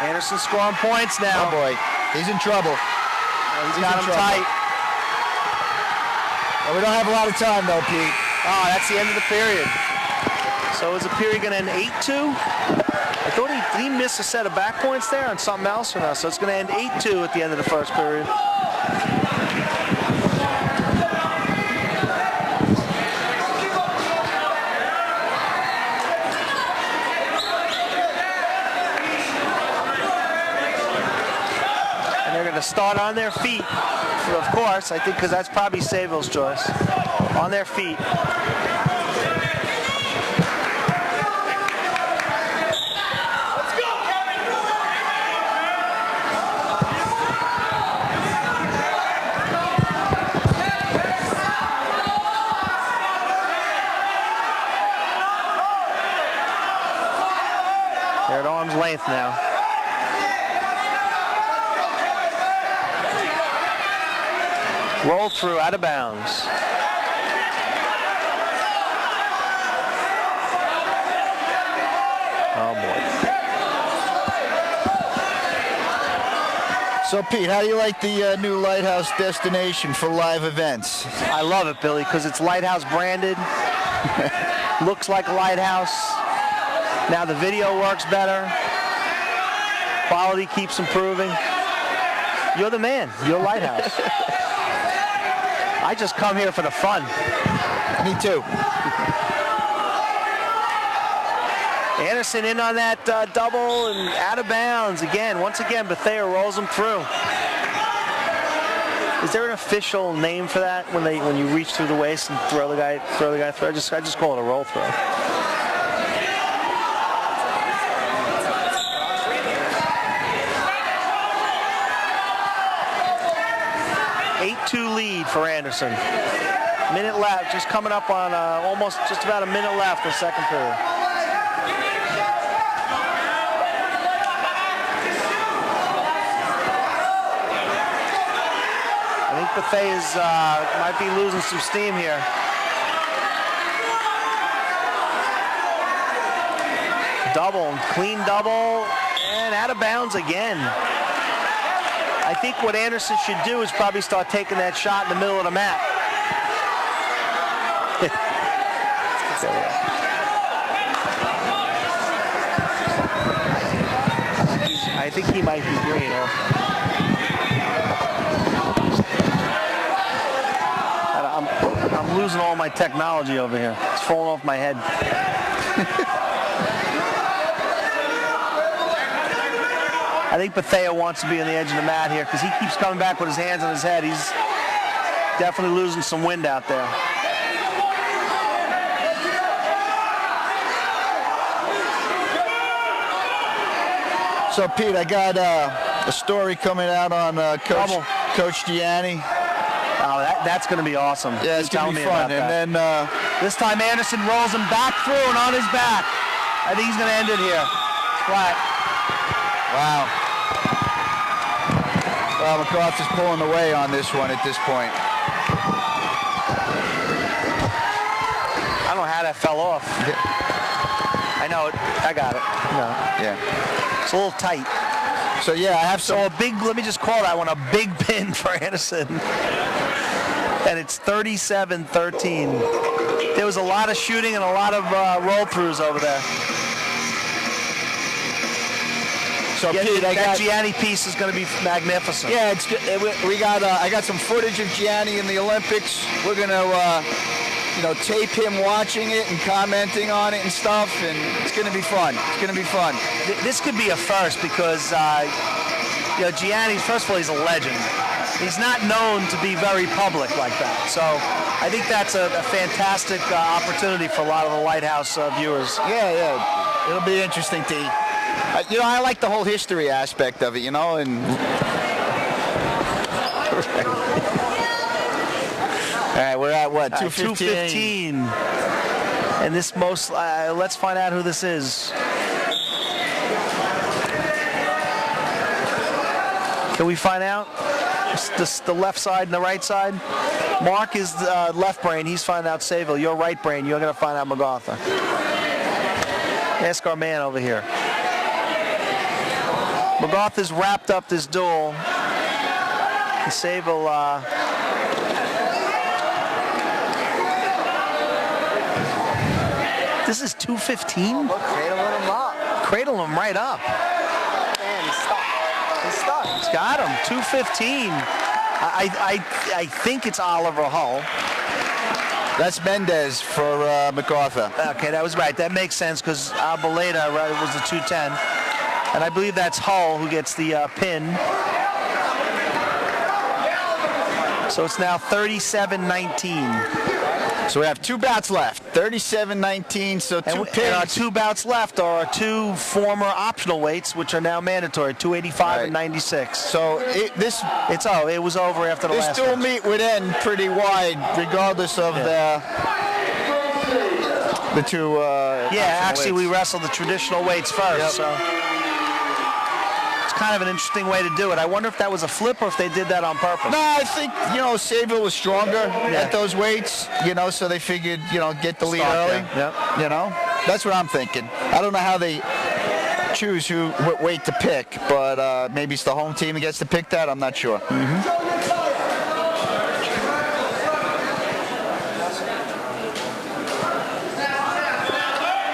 Anderson scoring points now. Oh boy, he's in trouble. He's got him tight. Well, we don't have a lot of time though, Pete. Oh, that's the end of the period. So is the period going to end 8-2? I thought did he miss a set of back points there on something else or not? So it's going to end 8-2 at the end of the first period. And they're going to start on their feet, of course, I think, because that's probably Sayville's choice. On their feet. They're at arm's length now. Roll through, out of bounds. Oh boy. So Pete, how do you like the new Lighthouse destination for live events? I love it, Billy, because it's Lighthouse branded. Looks like a lighthouse. Now the video works better. Quality keeps improving. You're the man. You're Lighthouse. I just come here for the fun. Me too. Anderson in on that double and out of bounds again. Once again, Bethea rolls him through. Is there an official name for that when you reach through the waist and throw the guy through? I just call it a roll throw. 8-2 lead for Anderson. Minute left, just coming up on almost just about a minute left in the second period. I think Bethea's might be losing some steam here. Double, clean double, and out of bounds again. I think what Anderson should do is probably start taking that shot in the middle of the mat. I think he might be green. I'm losing all my technology over here. It's falling off my head. I think Bethea wants to be on the edge of the mat here because he keeps coming back with his hands on his head. He's definitely losing some wind out there. So Pete, I got a story coming out on Coach Gianni. Oh, that's going to be awesome. Yeah, it's going to be fun. And then this time Anderson rolls him back through and on his back. I think he's going to end it here. Flat. Wow. Well, McCarthy's pulling away on this one at this point. I don't know how that fell off. I know it. I got it. No. Yeah. It's a little tight. So yeah, I have some. So a big, let me just call that one a big pin for Anderson. And it's 37-13. There was a lot of shooting and a lot of roll-throughs over there. So Pete, that Gianni piece is going to be magnificent. Yeah, we got. I got some footage of Gianni in the Olympics. We're going to, tape him watching it and commenting on it and stuff, and it's going to be fun. It's going to be fun. This could be a first because, Gianni, first of all, he's a legend. He's not known to be very public like that. So I think that's a fantastic opportunity for a lot of the Lighthouse viewers. Yeah. It'll be interesting, T. I like the whole history aspect of it, and all right, we're at what, 2:15? 2:15. And this let's find out who this is. Can we find out? The left side and the right side? Mark is left brain. He's finding out Sayville. You're right brain. You're going to find out MacArthur. Ask our man over here. MacArthur's wrapped up this duel. Sayville... This is 2:15? Cradling him up. Cradle him right up. Man, he's stuck. He's stuck. He's got him. 2:15. I think it's Oliver Hull. That's Mendez for MacArthur. Okay, that was right. That makes sense because Arboleda was the 210. And I believe that's Hull who gets the pin. So it's now 37-19. So we have 2 bouts left. 37-19, so 2 pins. And our 2 bouts left are our 2 former optional weights, which are now mandatory, 285 and 96. So it was over after the last This dual match. meet would end pretty wide, regardless of the 2. Actually, we wrestled the traditional weights first. Yep. So it's kind of an interesting way to do it. I wonder if that was a flip or if they did that on purpose. No, I think, Sayville was stronger at those weights, so they figured, get the lead early. Yep. That's what I'm thinking. I don't know how they choose what weight to pick, but maybe it's the home team that gets to pick that. I'm not sure. Mm-hmm.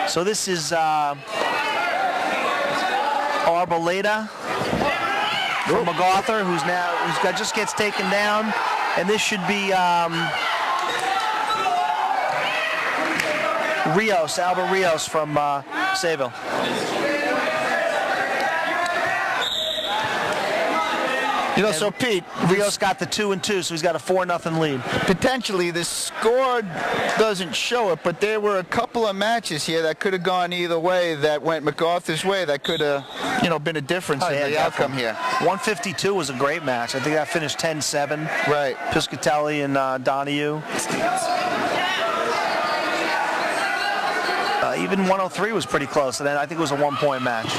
So this is Arboleda from MacArthur, just gets taken down, and this should be Albert Rios from Sayville. So Pete, Rios got the 2-2, so he's got a 4-0 lead. Potentially, the score doesn't show it, but there were a couple of matches here that could have gone either way that went MacArthur's way. That could have, been a difference in the outcome here. 152 was a great match. I think that finished 10-7. Right. Piscatelli and Donahue. Even 103 was pretty close, and then I think it was a 1-point match.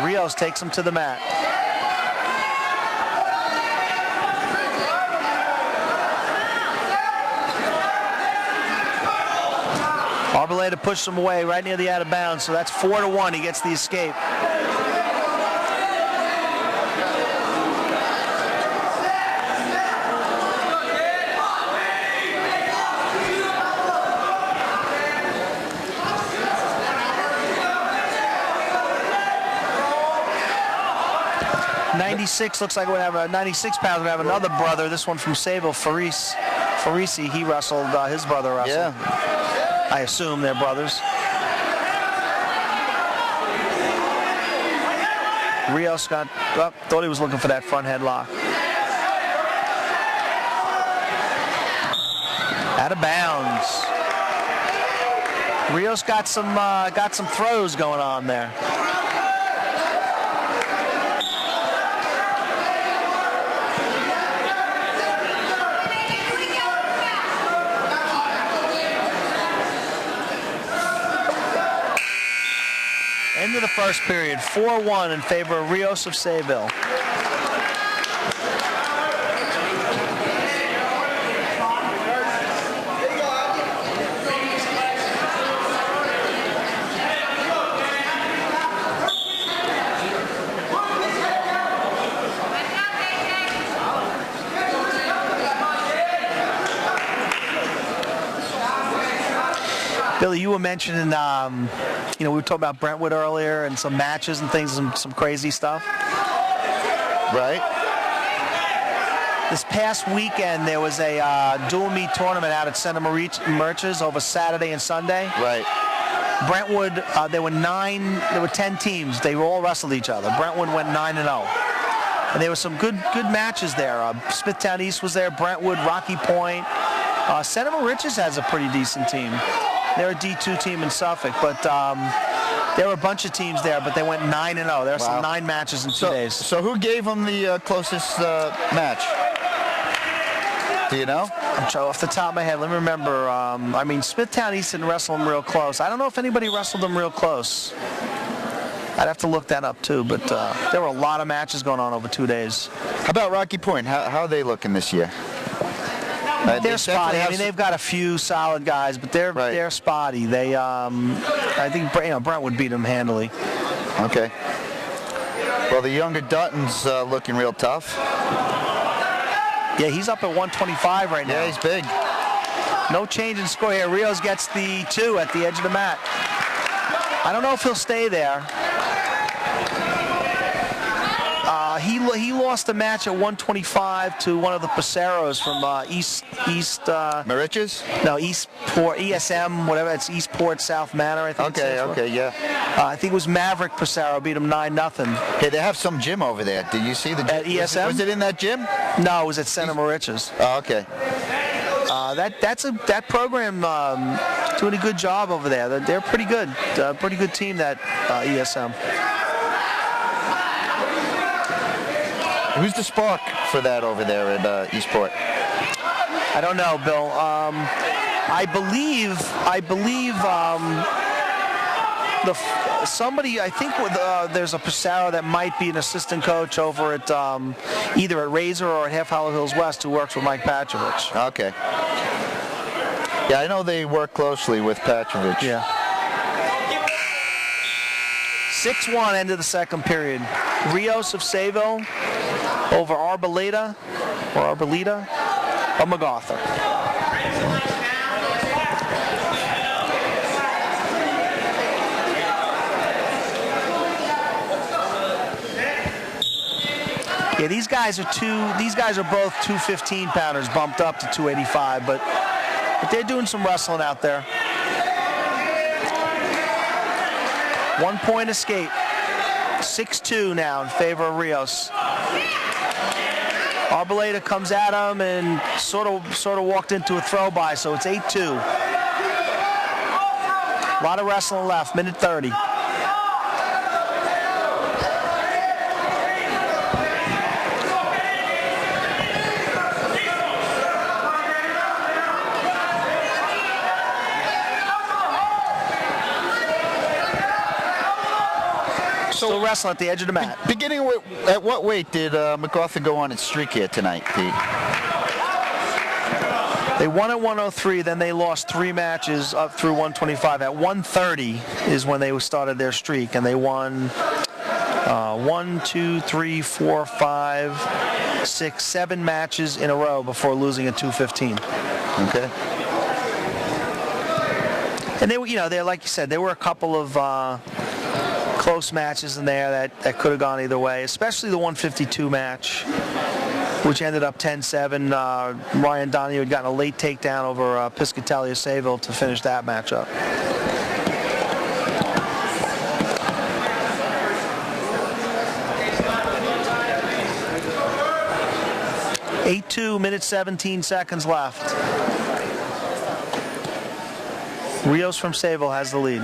Rios takes him to the mat. Arboleda pushed him away right near the out of bounds, so that's 4-1. He gets the escape. Looks like we have a 96 pounds. We have another brother. This one from Sayville, Farisi. He wrestled. His brother wrestled. Yeah. I assume they're brothers. Rios thought he was looking for that front headlock. Out of bounds. Rios got some throws going on there. End of the first period, 4-1 in favor of Rios of Sayville. Billy, you were mentioning, we were talking about Brentwood earlier and some matches and things, some crazy stuff. Right. This past weekend, there was a dual meet tournament out at Center Merches over Saturday and Sunday. Right. Brentwood, there were 10 teams. They all wrestled each other. Brentwood went 9-0. And there were some good matches there. Smithtown East was there, Brentwood, Rocky Point. Center Riches has a pretty decent team. They're a D2 team in Suffolk, but There were a bunch of teams there, but they went 9-0. There were some Wow. 9 matches in 2 days. So who gave them the closest match? Do you know? I'm trying off the top of my head. Let me remember. I mean, Smithtown East didn't wrestle them real close. I don't know if anybody wrestled them real close. I'd have to look that up too. But there were a lot of matches going on over 2 days. How about Rocky Point? How are they looking this year? They're spotty. I mean, they've got a few solid guys, but they're spotty. They, I think Brent would beat them handily. Okay. Well, the younger Dutton's looking real tough. Yeah, he's up at 125 right now. Yeah, he's big. No change in score here. Rios gets the 2 at the edge of the mat. I don't know if he'll stay there. He lost the match at 125 to one of the Paceros from East. Mariches? No, Eastport, ESM, whatever. It's Eastport South Manor, I think. Okay, yeah. I think it was Maverick Pacero beat him 9-0. Hey, they have some gym over there. Did you see the gym? At ESM? Was it in that gym? No, it was at Santa Mariches. Oh, okay. That program doing a good job over there. They're pretty good. Pretty good team, that ESM. Who's the spark for that over there at Eastport? I don't know, Bill. I believe somebody. I think there's a Pacero that might be an assistant coach over at either at Razor or at Half Hollow Hills West, who works with Mike Patrovich. Okay. Yeah, I know they work closely with Patrovich. Yeah. 6-1 end of the second period. Rios of Sayville over Arboleda of MacArthur. Yeah, these guys are both 215-pounders bumped up to 285, but they're doing some wrestling out there. 1 point escape. 6-2 now in favor of Rios. Arboleda comes at him and sort of walked into a throw by, so it's 8-2. A lot of wrestling left, minute 30. Still wrestling at the edge of the mat. Beginning with, at what weight did MacArthur go on its streak here tonight, Pete? They won at 103, then they lost 3 matches up through 125. At 130 is when they started their streak, and they won 1, 2, 3, 4, 5, 6, 7 matches in a row before losing at 215. Okay. And they were, they're like you said, there were a couple of close matches in there that could have gone either way, especially the 152 match, which ended up 10-7. Ryan Donahue had gotten a late takedown over Piscatelli of Sayville to finish that matchup. Minute 17 seconds left. Rios from Sayville has the lead.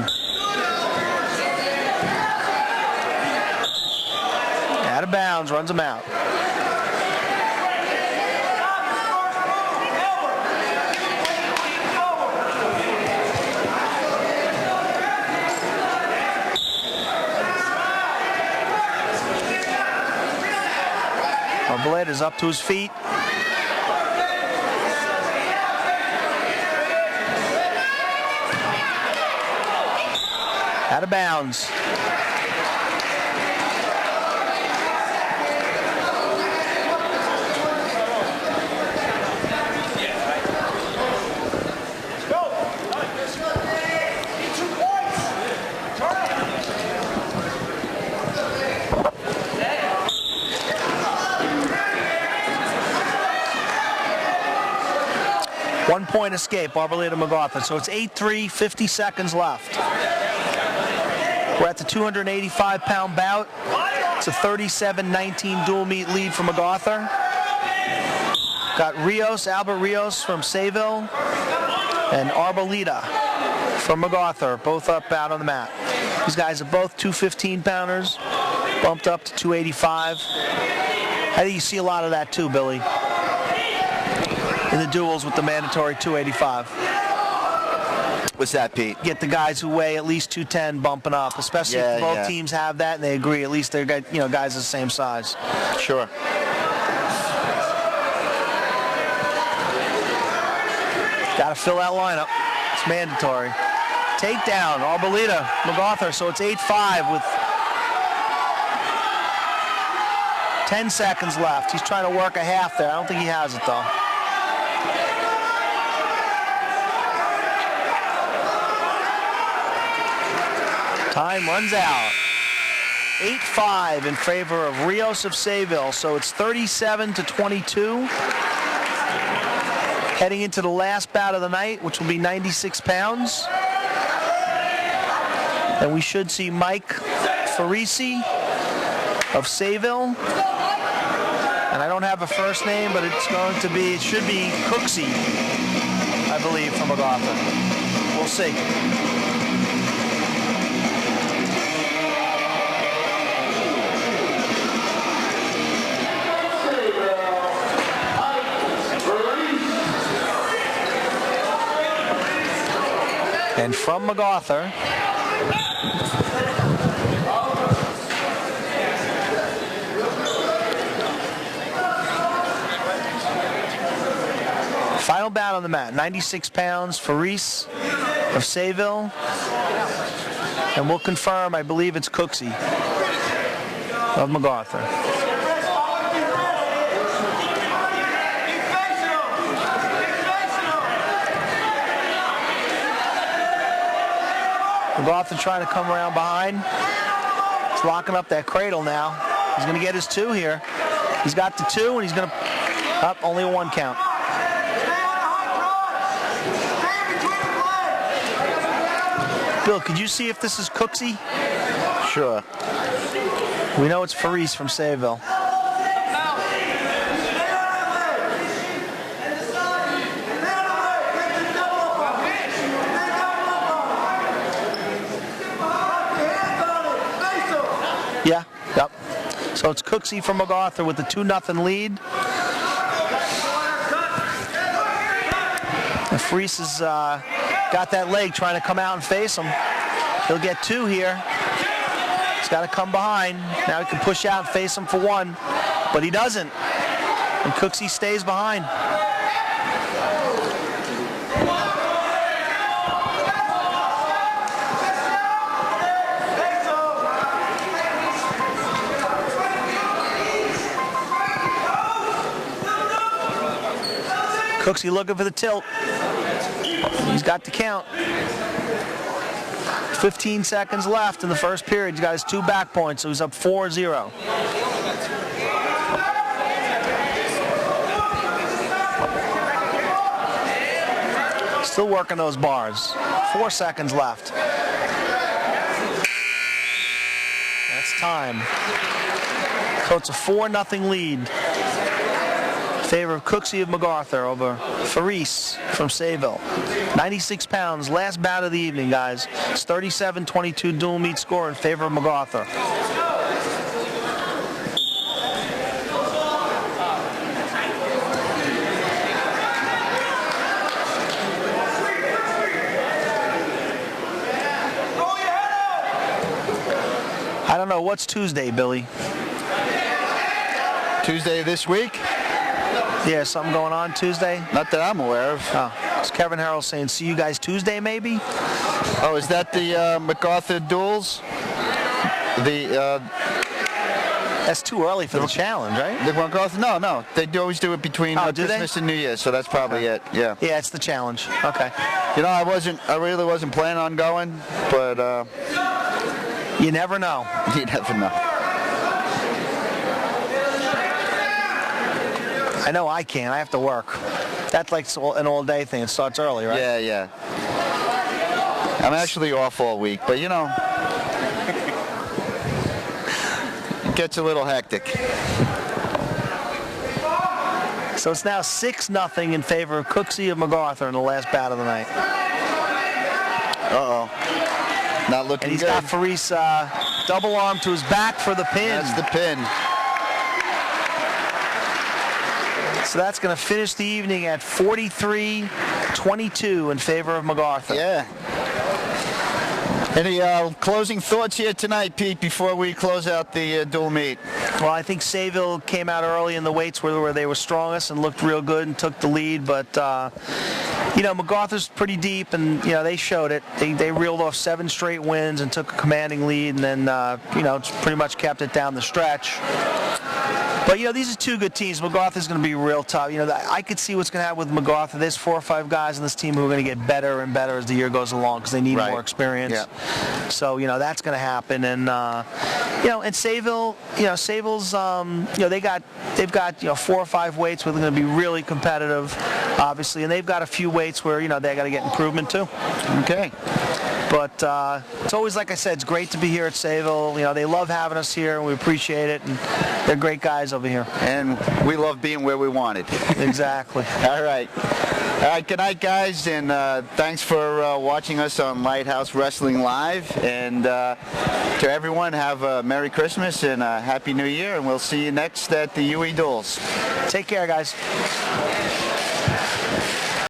Out of bounds, runs him out. Arboleda is up to his feet. Out of bounds. One point escape, Arboleda MacArthur. So it's 8-3, 50 seconds left. We're at the 285-pound bout. It's a 37-19 dual meet lead for MacArthur. Got Albert Rios from Sayville, and Arboleda from MacArthur, both up out on the mat. These guys are both 215-pounders, bumped up to 285. I think you see a lot of that too, Billy, in the duels with the mandatory 285. What's that, Pete? Get the guys who weigh at least 210 bumping up, especially if both teams have that and they agree. At least they're guys of the same size. Sure. Got to fill that lineup. It's mandatory. Takedown, Arboleda, MacArthur. So it's 8-5 with 10 seconds left. He's trying to work a half there. I don't think he has it though. Time runs out. 8-5 in favor of Rios of Sayville. So it's 37-22. Heading into the last bout of the night, which will be 96 pounds. And we should see Mike Farisi of Sayville. And I don't have a first name, but it should be Cooksey, I believe, from MacArthur. We'll see. And from MacArthur, final bout on the mat, 96 pounds, Faris of Sayville. And we'll confirm, I believe it's Cooksey of MacArthur. MacArthur trying to come around behind. He's locking up that cradle now. He's going to get his 2 here. He's got the 2, and he's going to up only a 1 count. Bill, could you see if this is Cooksey? Sure. We know it's Faris from Sayville. Yeah, yep. So it's Cooksey from MacArthur with the 2-0 lead. And Faris has got that leg trying to come out and face him. He'll get 2 here. He's got to come behind. Now he can push out and face him for 1, but he doesn't. And Cooksey stays behind. Cooksey looking for the tilt. He's got the count. 15 seconds left in the first period. He's got his 2 back points, so he's up 4-0. Still working those bars. 4 seconds left. That's time. So it's a 4-0 lead. Favor of Cooksey of MacArthur over Faris from Sayville. 96 pounds, last bout of the evening, guys. It's 37-22 dual meet score in favor of MacArthur. I don't know, what's Tuesday, Billy? Tuesday this week? Yeah, something going on Tuesday? Not that I'm aware of. Oh, it's Kevin Harrell saying, see you guys Tuesday, maybe? Oh, is that the MacArthur duels? That's too early for the challenge, right? The MacArthur? No. They always do it between Christmas and New Year's, so that's probably it. Yeah. Yeah, it's the challenge. Okay. You know, I really wasn't planning on going, but you never know. You never know. I know I can't. I have to work. That's like an all-day thing. It starts early, right? Yeah. I'm actually off all week, but you know, it gets a little hectic. So it's now 6-0 in favor of Cooksey of MacArthur in the last bout of the night. Uh-oh. Not looking And he's good. got Faris double arm to his back for the pin. That's the pin. So that's going to finish the evening at 43-22 in favor of MacArthur. Yeah. Any closing thoughts here tonight, Pete, before we close out the dual meet? Well, I think Sayville came out early in the weights where they were strongest and looked real good and took the lead. But, MacArthur's pretty deep, and, they showed it. They reeled off 7 straight wins and took a commanding lead, and then, pretty much kept it down the stretch. But, these are 2 good teams. MacArthur's going to be real tough. I could see what's going to happen with MacArthur. There's 4 or 5 guys on this team who are going to get better and better as the year goes along because they need more experience. Yeah. So, that's going to happen. And, and Sayville, Sayville's, they've got 4 or 5 weights where they're going to be really competitive, obviously. And they've got a few weights where, they got to get improvement too. Okay. But it's always, like I said, it's great to be here at Sayville. They love having us here, and we appreciate it. And they're great guys over here. And we love being where we wanted. Exactly. All right. All right, good night, guys, and thanks for watching us on Lighthouse Wrestling Live. And to everyone, have a Merry Christmas and a Happy New Year, and we'll see you next at the UE Duels. Take care, guys.